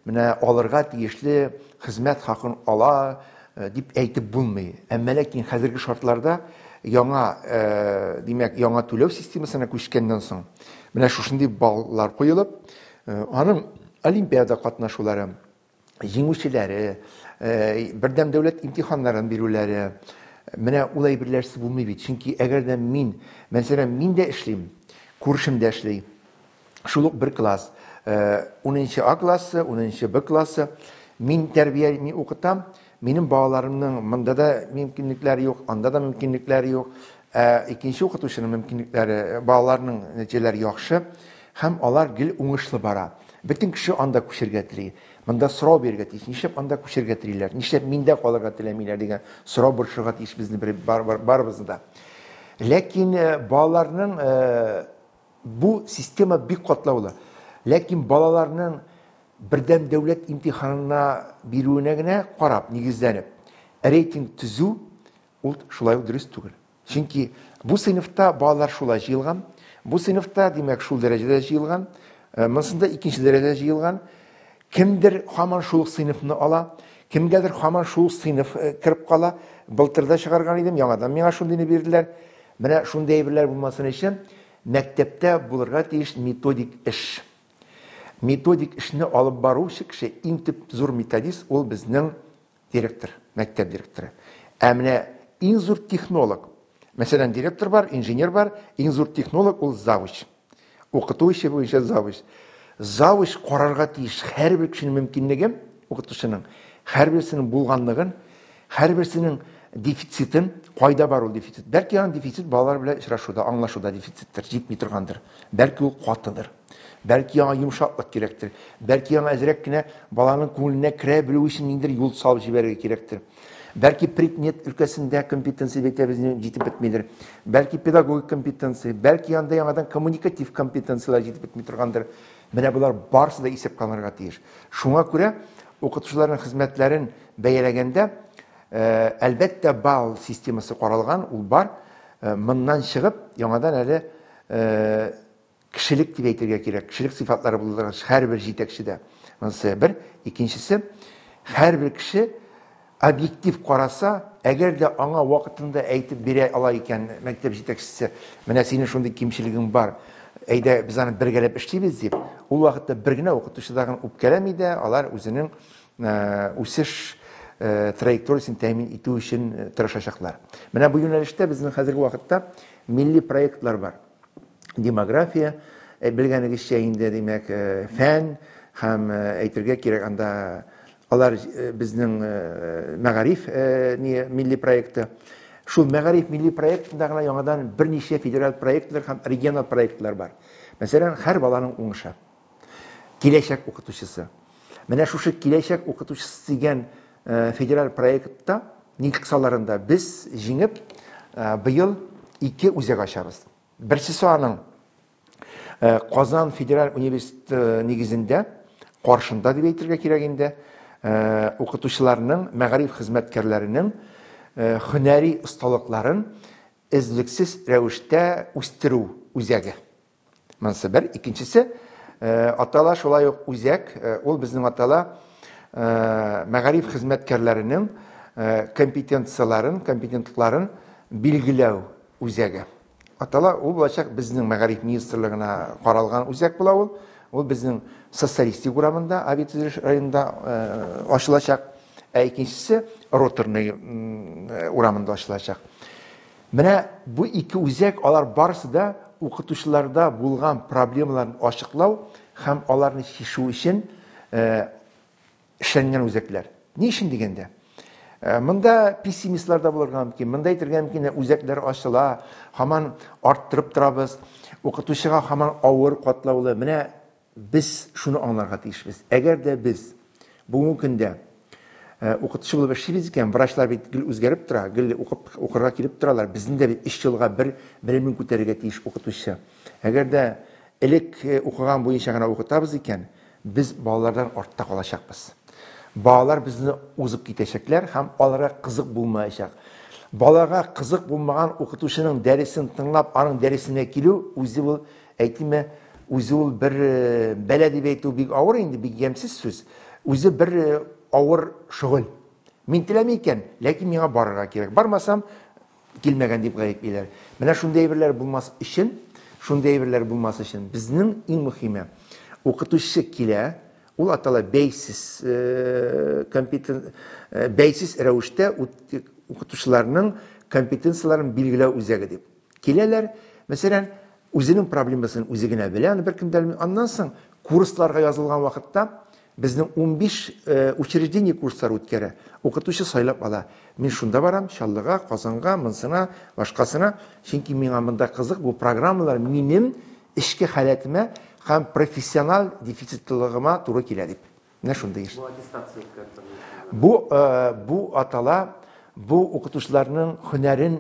менә алырга тиешле хезмәт хакын ала дип әйтеп булмый. Әмма ләкин хәзерге шартларда яңа, димәк, яңа түләү системасына күчкәннән соң, менә шушындый баллар куелып, аның олимпиада катнашулары, җиңүчеләре, бердәм дәүләт имтиханнарын бирүләре, менә ул әйберләрсез булмый бит. Чөнки әгәр дә мәсәлән, мин дә эшлим, күршем дә эшли, шул ук бер класс, 10нчы А классы, 10нчы Б классы, мин тәрбия укытам, минем балаларымның монда да мөмкинлекләре юк, анда да мөмкинлекләре юк. Икенче укытучының мөмкинлекләре, балаларның нәтиҗәләре яхшы, һәм алар гел уңышлы бара. Бөтен кеше анда күчергә тели. Монда сорау бирергә тиеш. Нишләп анда күчергә телиләр? Нишләп миндә калырга теләмиләр дигән сорау борчырга тиеш безне барыбызда. Ләкин балаларның бу система бик катлаулы. Ләкин балаларның бердәм дәүләт имтиханына бирүенә генә карап, нигезләнеп, рейтинг төзү ул шулай дөрес түгел. Чөнки бу сыйныфта балалар шулай җыелган, бу сыйныфта, димәк, шул дәрәҗәдә җыелган, монсында икенче дәрәҗәдә җыелган. Кемдер һаман шул сыйныфны ала, кемгәдер һаман шул сыйныф кирип кала. Былтырда чыгарган идем, яңадан миңа шундыйны бирделәр. Менә шундый әйберләр булмасын өчен мәктәптә булырга тиеш методик эш. Методик эшне алып баручы кеше, иң төп зур методист ул безнең директор, мәктәп директоры. Менә иң зур технолог. Мәсәлән, директор бар, инженер бар, иң зур технолог ул завуч. Укытучы буенча завуч. Завуч карарга тиеш һәрбер кешенең мөмкинлеген, укытучының һәрберсенең булганлыгын, һәрберсенең дефицитын, кайда бар ул дефицит. Бәлки аның дефицит балалар белән очрашуда, аңлашуда дефициттер, җитми торгандыр. Бәлки ул катыдыр. Belki yana yumuşaklık gerektir. Belki yana ezrekkine balanın көңіліне kire bilу için indir yol salып жіберге gerektir. Belki предмет ülkesinde kompetansi beklemizden жетip bitmedir. Belki pedagogik kompetansi, belki yanında yanadan kommunikatif kompetansiyalar жетip bitmey turgandır. Mene bular barысы da isep kalınırga tiyir. Şuna göre okutuşuların hizmetlerin beyelegende elbette bal sistemasi qaralgan, ul бар. Mından шығып, yanadan әлі kişilik деп әйтергә кирәк. Kişilik sıfatları bulunur her bir жетекшіде. Bir, ikincisi, her bir kişi objektif qarasa, əgər də ana vaqtında әйтеп бере ала икән мәктәп жетекшісі, менә синең шундый кимчилигең бар, әйдә без аны бергәләп эшлибез дип, ул вакытта бер генә укытучыдан үпкәләми дә, алар үзенең үсеш траекториясын тәэмин итү өчен тырышачаклар. Менә бу юнәлештә безнең хәзерге вакытта милли проектлар бар. Демография, белгәнегезчә инде, димәк, фән һәм әйтергә кирәк анда алар безнең мәгариф милли проекты. Шул мәгариф милли проектында гына яңадан берничә федераль проектлар һәм региональ проектлар бар. Мәсәлән, һәр баланың уңышы, киләчәк укытучысы. Менә шушы киләчәк укытучысы дигән федераль проектта никсаларында без җиңеп быел 2 үзәк ачабыз. Берсесе аның Казан федераль университеты нигезендә, каршында дип әйтергә кирәк инде, укытучыларның, мәгариф хезмәткәрләренең һөнәри осталыкларын эзлексез рәвештә үстерү үзәге. Монысы бер. Икенчесе, атала шулай ук үзәк, ул безнең атала мәгариф хезмәткәрләренең компетентлыкларын билгеләү үзәге. Атала ул булачак безнең мәгариф министрлыгына каралган үзәк була ул. Ул безнең социалистик урамында, Абитүзеш районында ачылачак. Икенчесе Роторный урамында ачылачак. Менә бу 2 үзәк, алар барысы да укытучыларда булган проблемаларны ачыклау һәм аларны чишү өчен эшләнгән үзәкләр. Ни өчен дигәндә? Монда пессимистлар да булырга мөмкин. Монда әйтергә мөмкин, үзәкләр ачыла, һаман арттырып торабыз. Укытучыга һаман авыр катлаулы. Менә biz şunu anlarga tiyişmiz. Eğer de biz bugün günde укытучы булып эшлибез икән, врачлар бит гел үзгәреп тора, гел укырга килеп торалар. Безнең дә 3 елга бер белемне күтәрергә тиеш укытучы. Әгәр дә элек укыган буенча гына укытабыз икән, без балалардан артта калачакбыз. Балалар безне узып китәчәкләр һәм аларга кызык булмаячак. Балага кызык булмаган укытучының дәресен тыңлап, аның дәресенә килү үзе бу әйтиме, үзе ул бер бәла дип әйтү бик авыр инде, бик ямьсез сүз. Үзе бер авыр шөгыль. Мин теләми икән, ләкин миңа барырга кирәк. Бармасам килмәгән дип гаеплиләр. Менә шундый әйберләр булмас өчен, безнең иң мөһиме укытучы килә, ул атала бәйсез рәвештә укытучыларның компетенцияларын билгеләү үзәге дип. Киләләр, мәсәлән, үзенең проблемасын үзе генә белә, беркемдә аннан соң курсларга язылган вакытта безнең 15 учреждение курслар үткәрә. Укытучы сайлап ала. Мин шунда барам, Чаллыга, Казанга, монсына, башкасына, чөнки миңа монда кызык, бу программалар минем эшкә халәтемә һәм профессиональ дефицитлыгыма туры килә дип. Менә шунда еш. Бу атала, бу укытучыларның һөнәрен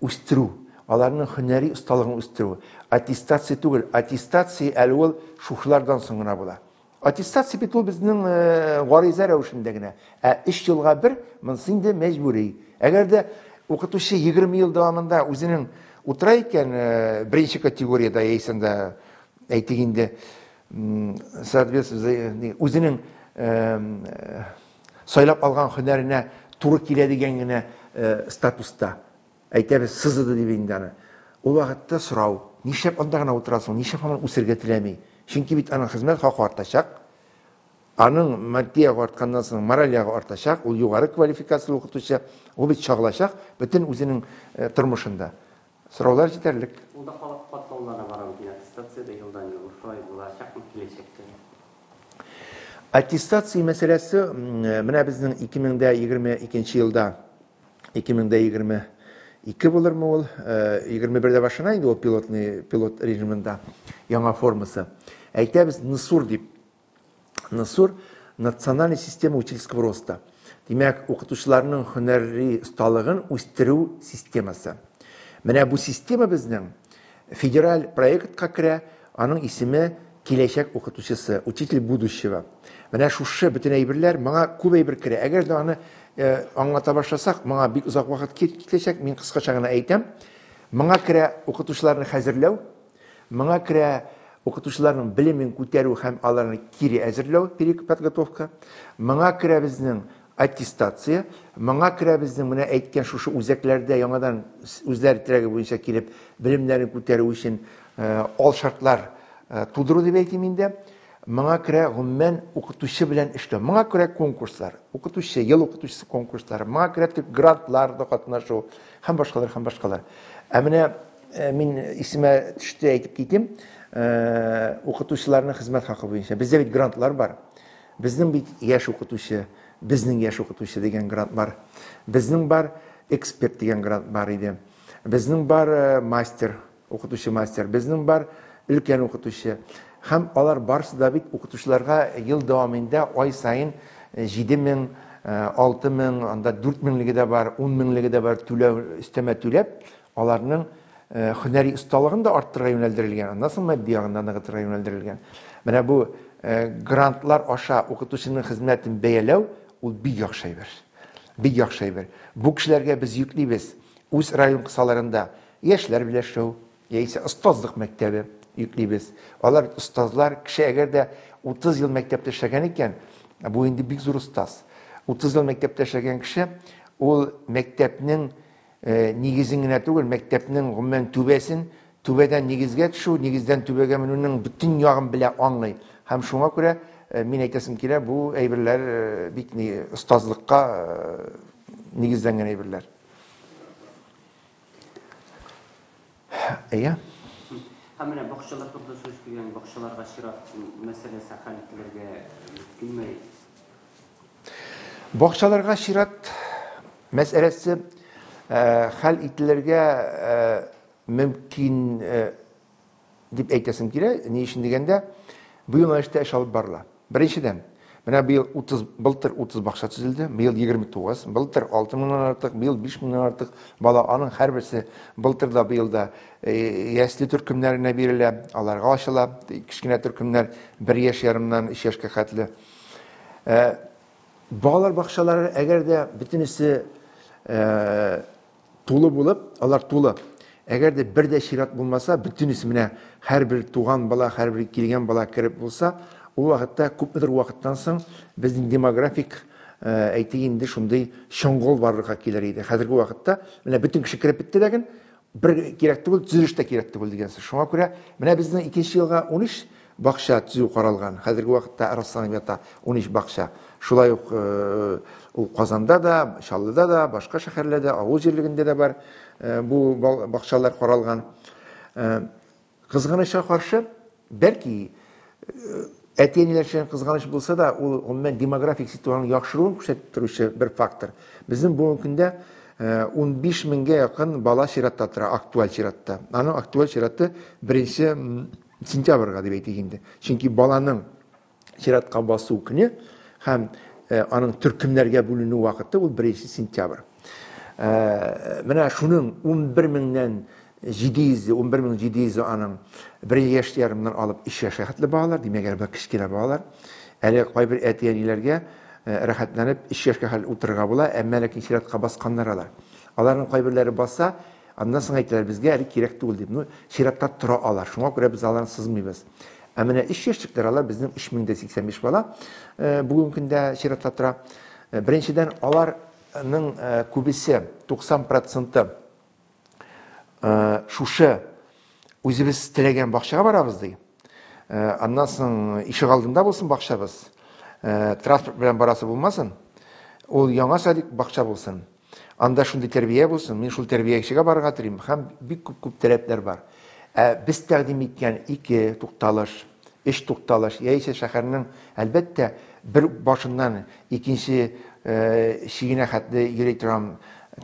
үстерү, аларның һөнәри осталыгын үстерү. Аттестация түгел, аттестация әле ул шушлардан соң гына була. Аттестация бит ул безнең гариза рәвешендә генә. 3 елга бер, монсы инде мәҗбүри. Әгәр дә укытучы 20 ел дәвамында үзенең утыра икән беренче категорияда яисәндә әйтегендә, соответственно, үзенең сайлап алган һөнәренә туры килә дигән генә статуста. Әйтәбез, сызыды дип инде аны. Ул вакытта сорау, нишләп анда гына утырасың, нишләп аны үсергә теләми? Чөнки бит аның хезмәт хакы артачак. Аның матдиягә артканнан соң моральягә артачак, ул югары квалификациялы укытучы, ул бит чагылачак бөтен үзенең тормышында. Сораулар җитәрлек. Ул да халык катлауларына бара мөмкин, аттестациядә елдан ел шулай булачакмы киләчәктә? Аттестация мәсьәләсе менә безнең 2022 елда 2022 2 булырмы ул 21-дә башына инде ул пилот режимында яңа формасы. Әйтәбез НСУР дип. НСУР национальная система учительского роста. Демәк, укытучыларның һөнәри осталыгын үстерү системасы. Менә бу система безнең федераль проектка керә, аның исеме киләчәк укытучысы, учитель будущего. Менә шушы бөтен әйберләр моңа күп әйбер керә. Әгәр дә аны аңлата башласак, моңа бик озак вакыт китәчәк, мин кыскача гына әйтәм. Моңа керә укытучыларны хәзерләү, моңа керә укытучыларның белемен күтәрү һәм аларны кире әзерләү, переподготовка. Моңа керә безнең аттестация, моңа керә безнең менә әйткән шушы үзәкләрдә яңадан үзләр теләге буенча килеп белемнәрен күтәрү өчен ал шартлар тудыру дип әйтим инде. Моңа керә гомумән укытучы белән эшләү, моңа керә конкурслар, укытучы, ел укытучысы конкурслары, моңа керә грантларда катнашу һәм башкалар, һәм башкалар. Менә мин исемә төште әйтеп китим, укытучыларның хезмәт хакы буенча. Бездә бит грантлар бар. Безнең бит яшь укытучы, безнең яшь укытучы дигән грант бар. Безнең бар эксперт дигән грант бар иде. Безнең бар мастер, укытучы мастер, безнең бар өлкән укытучы. Һәм алар барысы да бит укытучыларга ел дәвамында ай сайын 7000, 6000, анда 4000-леге дә бар, 10000-леге дә бар түләү, өстәмә түләп, аларның һөнәри осталыгын да арттырырга юнәлдерелгән. Аннан соң матди ягыннан ныгытырга юнәлдерелгән. Менә бу грантлар аша укытучының хезмәтен бәяләү ул бик яхшы әйбер. Бик яхшы әйбер. Бу кешеләргә без йөклибез. Үз район кысаларында яшьләр беләшү, яисә остазлык мәктәбе йөклибез. Алар остазлар, кеше әгәр дә 30 ел мәктәптә эшләгән икән, бу инде бик зур остаз. 30 ел мәктәптә эшләгән кеше, ул мәктәпнең нигезен генә түгел, мәктәпнең гомумән түбәсен, түбәдән нигезгә төшү, нигездән түбәгә менүнең бөтен ягын белә аңлый. Һәм шуңа күрә мин әйтәсем килә, бу әйберләр бик остазлыкка нигезләнгән әйберләр. Әйе. Менә бакчалар турында сүз килгән, бакчаларга чират мәсьәләсе хәл ителергә килмәй. Бакчаларга чират мәсьәләсе хәл ителергә мөмкин дип әйтәсем килә. Ни өчен дигәндә, бу юнәлештә эш алып барыла. Беренчедән, менә быел былтыр 30 бакча төзелде, быел 29, былтыр 6000-нан артык, быел 5000-нан артык бала, аның һәрберсе былтырда, быелда ясли төркемнәренә бирелә, аларга ачыла, кичкенә төркемнәр 1 яшь ярымнан 3 яшькә хәтле. Балалар бакчалары әгәр дә бөтенесе тулы булып, алар тулы. Әгәр дә бер дә чират булмаса, бөтенесе менә һәрбер туган бала, һәрбер килгән бала кереп булса, ул вакытта күпмедер вакыттан соң безнең демографик әйтик инде шундый шоңгол барлыкка килер иде. Хәзерге вакытта менә бөтен кеше кереп бетте дигән, бер кирәк түгел, төзелеш тә кирәк түгел дигән сүз. Шуңа күрә менә безнең 2нче елга 13 бакча төзү каралган. Хәзерге вакытта арасынан ята 13 бакча. Шулай ук ул Казанда да, Чаллыда да, башка шәһәрләрдә, авыл җирлегендә дә бар бу бакчалар каралган. Кызганычка каршы, бәлки әтиәниләр өчен кызганыч булса да, ул гомумән демографик ситуациянең яхшыруын күрсәтеп торучы бер фактор. Безнең бүгенге көндә 15000-гә якын бала чиратта тора, актуаль чиратта. Аның актуаль чираты 1 сентябрьгә дип әйтик инде. Чөнки баланың чиратка басу көне һәм аның төркемнәргә бүленү вакыты ул 1 сентябрь. Менә шуның 11700 аның 1 яшь ярымнан алып 3 яшькә хәтле балалар, димәк, бу кичкенә балалар. Әле кайбер әтиәниләргә рәхәтләнеп 3 яшькә хәл утырырга була, әмма ләкин чиратка басканнар алар. Аларның кайберләре баса, аннан соң әйтәләр, безгә әле кирәк түгел дип. Ну, чиратта тора алар. Шуңа күрә без аларны сызмыйбыз. Ә менә 3 яшьлектәр алар безнең 3085 бала бүгенге көндә чиратта тора. Беренчедән, аларның күбесе 90% шушы үзебез теләгән бакчага барабыз ди. Аннан соң ишек алдында булсын бакчабыз. Транспорт белән барасы булмасын. Ул яңа садик бакча булсын. Анда шундый тәрбия булсын. Мин шул тәрбиячегә барырга телим. Һәм бик күп таләпләр бар. Без тәкъдим иткән 2 тукталыш, 3 тукталыш, яисә шәһәрнең әлбәттә бер башыннан икенче шигенә хәтле йөри торган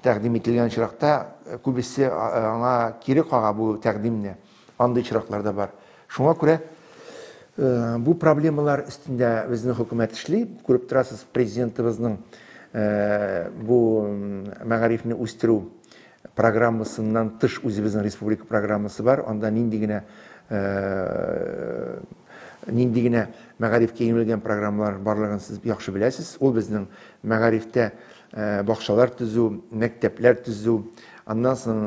тәкъдим ителгән чиракта күбесе аңа кире кага бу тәкъдимне. Андый чиракларда бар. Шуңа күрә бу проблемалар өстендә безнең хөкүмәт эшли. Күреп торасыз, президентыбызның бу мәгарифне үстерү программасыннан тыш үзебезнең республика программасы бар. Анда нинди генә мәгарифкә юнәлгән программалар барлыгын сез яхшы беләсез. Ул безнең мәгарифтә бакчалар төзү, мәктәпләр төзү, аннан соң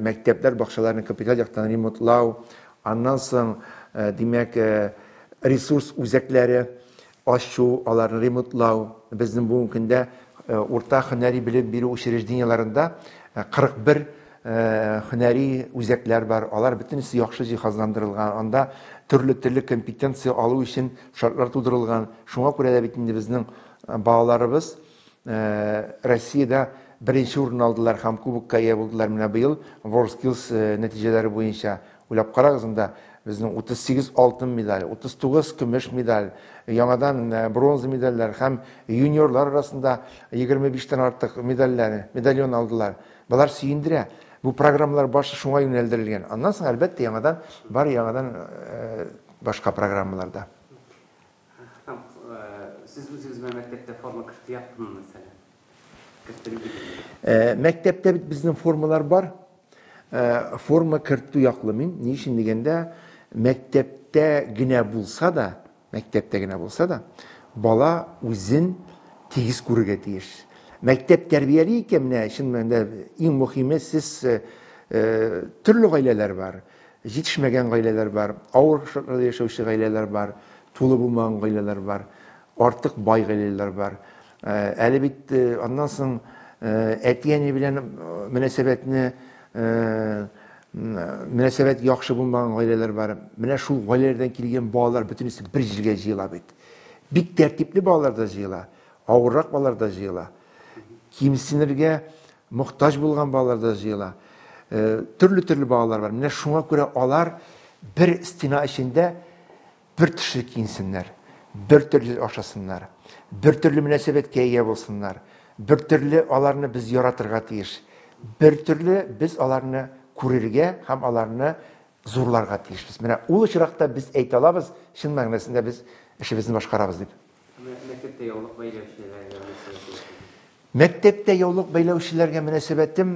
мәктәпләр, бакчаларны капиталь яктан ремонтлау, аннан соң димәк ресурс үзәкләре ачу, аларны ремонтлау. Безнең бүгенге көндә урта һөнәри белем бирү учрежденияларында 41 һөнәри үзәкләр бар. Алар бөтенесе яхшы җиһазландырылган. Анда төрле компетенция алу өчен шартлар тудырылган. Шуңа күрә дә бит инде безнең балаларыбыз Россиядә беренче урын алдылар һәм кубокка ия булдылар. Менә быел WorldSkills нәтиҗәләре буенча уйлап карагыз, анда безнең 38 алтын медаль, 39 көмеш медаль, яңадан бронза медальләр һәм юниорлар арасында 25тән артык медальон алдылар. Булар сөендерә. Бу программалар башы шуңа юнәлдерелгән. Аннан соң әлбәттә яңадан башка программаларда. Siz үзегез мәктәптә форма кертеп яптыңызмы мәсәлән? Мәктәптә безнең формалар бар. Форма кертү яклы мин. Ни өчен дигәндә, мәктәптә генә булса да, бала үзен тигез күрергә тиеш. Мәктәп тәрбияли икән, менә чын мәгънәдә иң мөһиме, сез төрле гаиләләр бар, җитешмәгән гаиләләр бар, авыр шартларда яшәүче гаиләләр бар, тулы булмаган гаиләләр бар, артык бай гаиләләр бар. Әле бит аннан соң әти-әни белән мөнәсәбәт яхшы булмаган гаиләләр бар. Менә шул гаиләләрдән килгән балалар бөтенесе бер җиргә җыела бит. Бик тәртипле балалар да җыела, авыррак балалар да җыела. Кимсенергә мохтаҗ булган балалар да җыела. Төрле балалар бар. Менә шуңа күрә алар бер стена эчендә бер төрле киенсеннәр, бер төрле ашасыннар, бер төрле мөнәсәбәткә ия булсыннар, бер төрле аларны без яратырга тиеш, бер төрле без аларны күрергә һәм аларны зурларга тиешбез. Менә ул очракта без әйтә алабыз, чын мәгънәсендә без эшебезне башкарабыз дип. Мәктәптә яулык бәйләүчеләргә мөнәсәбәтем,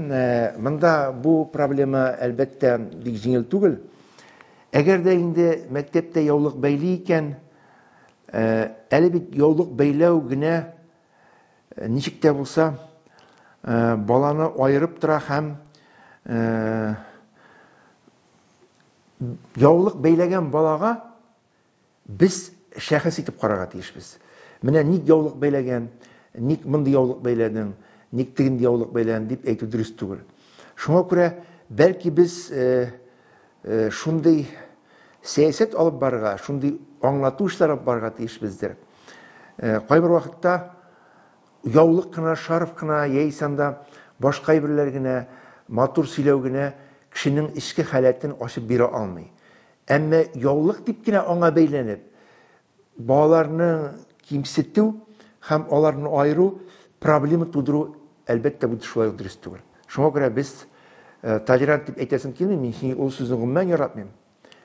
монда бу проблема әлбәттә бик җиңел түгел. Әгәр дә инде мәктәптә яулык бәйли икән, әле бит яулык бәйләү генә ничек тә булса баланы айырып тора һәм яулык бәйләгән балага без шәхес итеп карарга тиешбез. Менә ник яулык бәйләгән, ник мондый яулык бәйләдең, ник тегенди яулык бәйләдең дип әйтү дөрес түгел. Шуңа күрә бәлки без шундый сәясәт алып барырга, шундый аңлату эшләр алып барырга тиешбездер. Кайбер вакытта яулык кына, шарф кына, яисәндә башка әйберләр генә, матур сөйләү генә кешенең ичке халәтен ачып бирә алмый. Әмма яулык дип кенә аңа бәйләнеп, балаларны кимсетү һәм аларны айыру, проблема тудыру әлбәттә бу шулай дөрес түгел. Шуңа күрә без толерант дип әйтәсем килми, мин ул сүзне гомумән яратмыйм.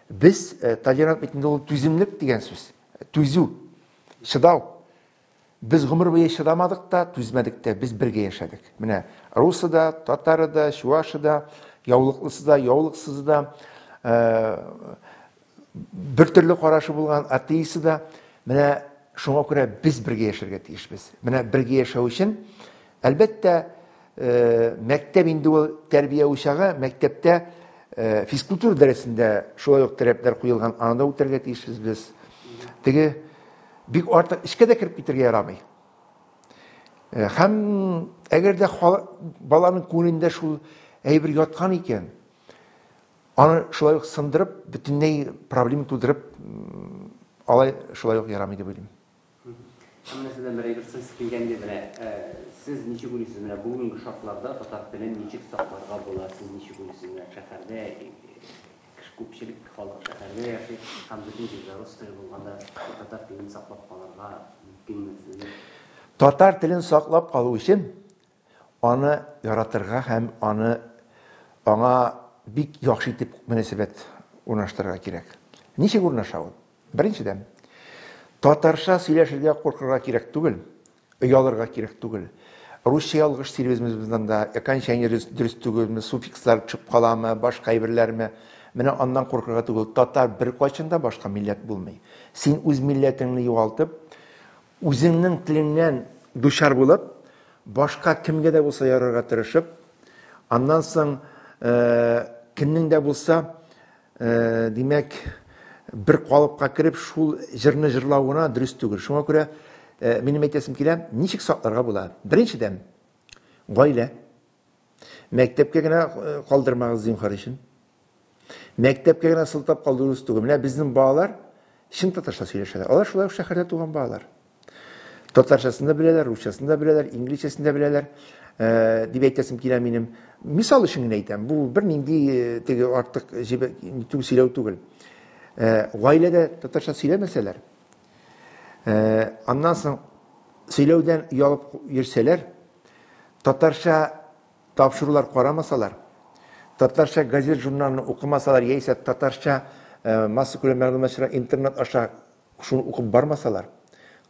Без толерант битендә ул түземлек дигән сүз. Түзү, чыдау. Без гомер буе чыдамадык та, түзмәдек тә, без бергә яшәдек. Менә русы да, татары да, чуашы да, яулыклысы да, яулыксызы да, бер төрле карашы булган атеисты да, менә шуңа күрә без бергә яшәргә тиешбез. Менә бергә яшәү өчен әлбәттә мәктәп инде ул тәрбия учагы, мәктәптә физкультура дәресендә шулай ук таләпләр куелган, анда үтәргә тиешбез без. Теге бик артык эшкә дә кирип китәргә ярамый. Һәм әгәр дә баланың күңелендә шул әйбер яткан икән, аны шулай ук сындырып, бөтенләй проблема тудырып, алай шулай ук ярамый дип уйлыйм. Мәсәлән, бер әйбер килгәндә менә сез ничек уйлыйсыз, менә бүгенге шартларда татар телен ничек сакларга була, сез ничек уйлыйсыз, менә шәһәрдә күпчелек халык шәһәрдә яши, һәм бөтен җирләр рус теле булганда татар телен саклап калырга мөмкинме? Татар телен саклап калу өчен аны яратырга һәм аңа бик яхшы итеп мөнәсәбәт урнаштырырга кирәк. Ничек урнаша ул? Беренчедән, татарча сөйләшергә куркырга кирәк түгел, оялырга кирәк түгел. Русча ялгыш сөйләбезмебездән да окончание дөрес түгелме, суффикслар төшеп каламы, башка әйберләрме? Менә аннан куркырга түгел. Татар бер кайчан да башка милләт булмый. Син үз милләтеңне югалтып, үзеңнең теленнән дучар булып, башка кемгә дә булса ярарга тырышып, аннан соң кемнең дә булса, димәк, бер калыпка кирип, шул җырны җырлауына дөрес түгел. Шуңа күрә минем әйтәсем килә, ничек сакларга була? Беренчедән, гаилә. Мәктәпкә генә калдырмагыз зинһар өчен. Мәктәпкә генә сылтап калдырыгыз түгел. Менә безнең балалар чын татарча сөйләшәләр. Алар шулай ук шәһәрдә туган балалар. Татарчасын да беләләр, русчасын да беләләр, инглизчәсен дә беләләр. Дип әйтәсем килә минем. Мисал өчен генә әйтәм. Бу бернинди теге артык сөйләү түгел. Гаиләдә татарча сөйләмәсәләр, аннан соң сөйләүдән ялып йөрсәләр, татарча тапшырулар карамасалар, татарча газет журналны укымасалар, яисә татарча масса күләм мәгълүматлар интернет аша шуны укып бармасалар,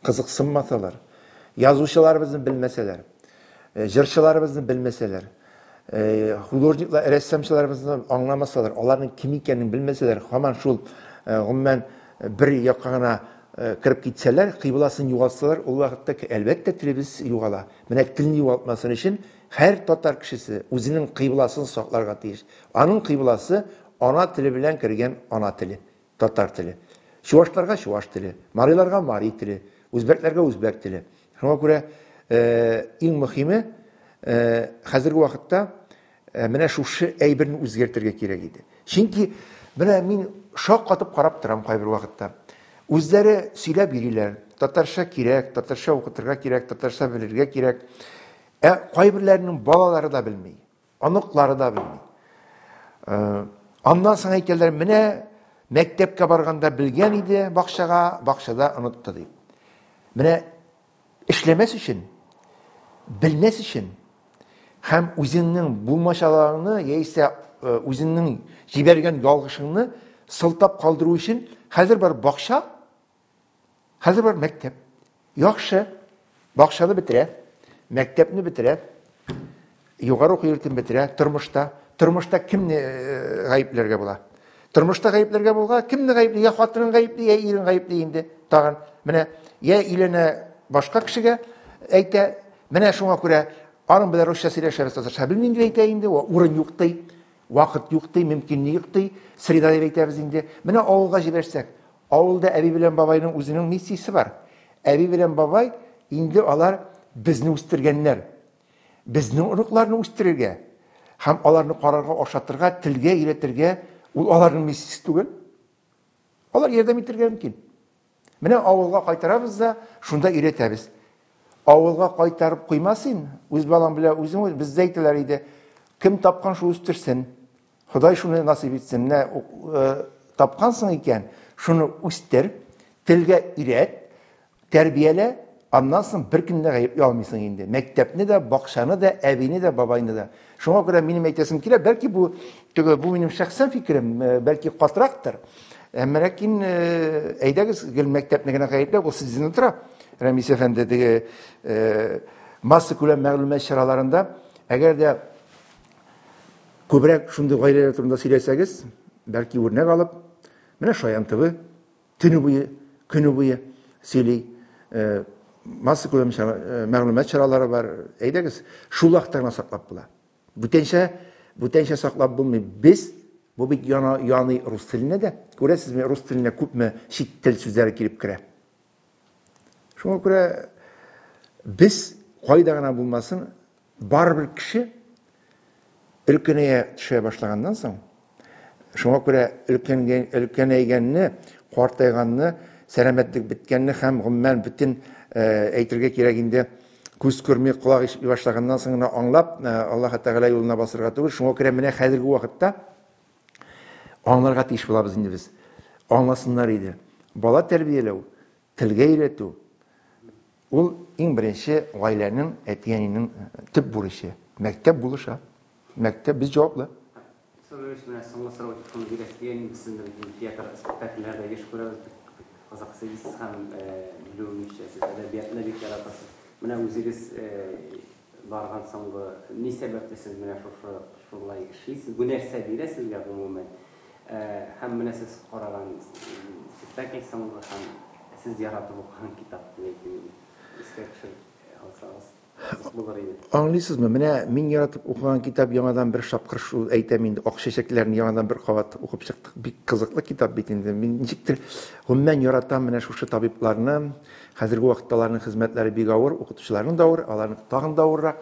кызыксынмасалар, язучыларыбызны белмәсәләр, җырчыларыбызны белмәсәләр, художниклар, рәссамчыларыбызны аңламасалар, аларның ким икәнен белмәсәләр, һаман шул гомумән бер якка гына кирип китсәләр, кыйбласын югалтсалар, ул вакытта әлбәттә телебез югала. Менә телне югалтмасын өчен һәр татар кешесе үзенең кыйбласын сакларга тиеш. Аның кыйбласы ана теле белән кергән ана теле, татар теле. Чуашларга чуаш теле, мариларга мари теле, үзбәкләргә үзбәк теле. Шуңа күрә иң мөһиме хәзерге вакытта менә шушы әйберне үзгәртергә кирәк иде. Чөнки менә мин шаккатып карап торам кайбер вакытта. Үзләре сөйләп йөриләр, татарча кирәк, татарча укытырга кирәк, татарча белергә кирәк. Кайберләрнең балалары да белми, аныклары да белми. Аннан соң әйтәләр, менә мәктәпкә барганда белгән иде, бакчада онытты дип. Менә эшләмәс өчен, белмәс өчен һәм үзеңнең булмашаларыңны, яисә үзеңнең җибәргән ялгышыңны сылтап калдыру өчен хәзер бар бакча, хәзер бар мәктәп. Яхшы, бакчаны бетерә, мәктәпне бетерә, югары уку йортын бетерә, тормышта кемне гаепләргә була? Тормышта гаепләргә булга, кемне гаепле? Я хатынын гаепле, я ирен гаепле инде. Тагын менә я иленә башка кешегә әйтә, менә шуңа күрә аның белән русча сөйләшәбез, татарча белмим дип әйтә инде, урын юк ди, вакыт юк ди, мөмкинлек юк ди, среда дип әйтәбез инде. Менә авылга җибәрсәк, авылда әби белән бабайның үзенең миссиясе бар. Әби белән бабай инде алар безне үстергәннәр. Безнең оныкларны үстерергә һәм аларны карарга, ашатырга, телгә өйрәтергә ул аларның миссиясе түгел. Алар ярдәм итәргә мөмкин. Менә авылга кайтарабыз да, шунда өйрәтәбез. Авылга кайтарып куймасын, үз балаң белән үзең бездә әйтәләр иде. Кем тапкан шу үстерсен. Ходай шуны насыйп итсен. Тапкансың икән, шуны үстер, телгә өйрәт, тәрбиялә, аннан соң бер кемне гаеплый алмыйсың инде. Мәктәпне дә, бакчаны да, әбине дә, бабайны да. Шуңа күрә минем әйтәсем килә, бәлки бу минем шәхсән фикерем, бәлки катырактыр. Әмма ләкин әйдәгез, гел мәктәпне генә гаепләп, ул сезне тора. Рәмис әфәнде теге масса күләм мәгълүмат чараларында, әгәр дә күбрәк шундый гаиләләр турында сөйләсәгез, бәлки үрнәк алып, менә Шаян ТВ төне буе, көне буе сөйли. Масса күләм мәгълүмат чаралары бар. Әйдәгез, шул вакытта саклап була. Бүтәнчә саклап булмый. Без бу бит яны рус теленә дә. Күрәсезме, рус теленә күпме чит тел сүзләре килеп керә. Шуңа күрә без кайда гына булмасын, барбер кеше өлкәнәя төшә башлаганнан соң, шуңа күрә өлкәнәйгәнне, картайганны, сәламәтлек биткәнне һәм гомумән бүтән әйтергә кирәк инде, күз күрми, колак ишетми башлаганнан соң гына аңлап, Аллаһ Тәгалә юлына басырга түгел. Шуңа күрә менә хәзерге вакытта аңларга тиеш булабыз инде без. Аңласыннар иде. Бала тәрбияләү, телгә өйрәтү ул иң беренче гаиләнең, әти-әнинең төп бурычы. Mektep buluşa. Mektep biz cevaplı. Soruyoruz mana soňra soraw etdiň diýerler bizde tiyatr spektakllerde ýeş görýärmiz. Kazaksyz hem bilinýär edebiyatla bir yaratasy. Mana özüňiz bargan soňgy ne sebäpde siz mana şolay işlisiz? Bu nerse diýer sizge umumen? Hem mana siz garagan spektakl soňgy hem siz yaratyp okuyan kitapdy iskekşir alsaňyz. Anlaysızmı? Min yaratıp okuyan kitap yanadan bir şapkır şu eytemin ok şeşeklerini yanadan bir kavat okup çıktık. Bir kızıklı kitap bitindi. Min niciktir. Men yaratan mene şu tabiplarını, hazırki vakittalarının hizmetleri bir gavur, okutuşlarının davur, alarının tağın davurra.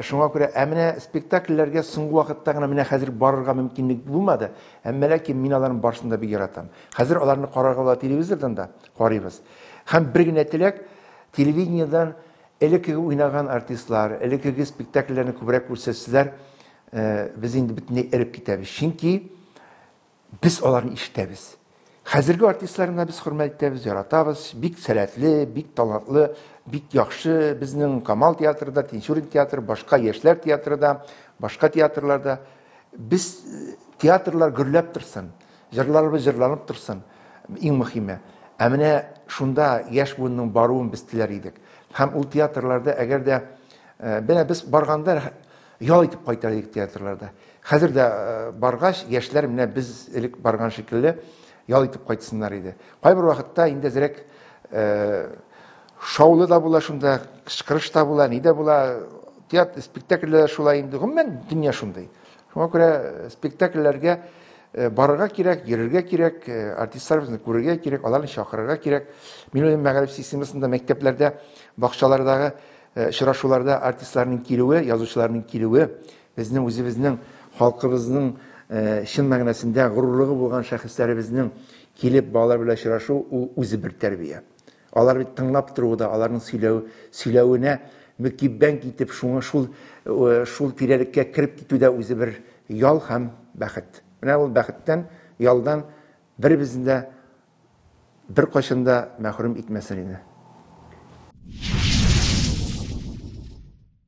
Şuna göre emine spektakllerge sungu vakitta gana mene hazır barırga mümkünlük bulmadı. Emmele ki minaların barışında bir yaratan. Hazır alarını qarargala televizordan da qarayız. Hem bir gün etilek televizyondan elekege oynagan artistlar, elekege spektakllerini kübürek görsetsizler, biz indi bütünü erip gitemiz. Çünkü biz onların işitebiz. Hazırki artistlarına biz hürmet etimiz, yaratabız. Bik seletli, bik talantlı, bik yakşı. Bizning Kamal tiyatrida, Tinçurin tiyatrı, başka Yeşler tiyatrida, başka tiyatrlarda. Biz tiyatrlar gürlep dursun, jırlarımız jırlanıp dursun. En mühimi. Emine şunda yaş bunun baruğun biz tiler idik. Hem o tiyatrlarda eğer de biz barganda yol etip kaytardık tiyatrlarda. Hazır da bargaç yaşlar mine biz ilk bargan şekilde yol etip kaytsınlar idi. Kay bir vakitte indi zirek şovlu da bula şunda, kışkırış da bula, ne de bula tiyatr spektakller şulay indi. Men dünya şunday. Şuna göre spektaklerge barıga kirek, yererge kirek, artistlarımızın kururge kirek, onların şakırırga kirek. Milli Mağrib sisteminde mekteplerde, bakçalardagi şıraşularda artistlarının kilüvi, yazıcılarının kilüvi, bizning özümüzning halkımızın şın ma'nosida gururluğu bolgan şahıslarımızın kelip bağlar bilan şıraşu özü bir terbiye. Alar bir tınlap turuda, alarning süylewine mükibben gitip şuna şul tirelikke kirip gitüde özü bir yol hem baxit. Mana ol baxitdan, yoldan bir bizinde bir qo'shinda mahrum etmasin edi.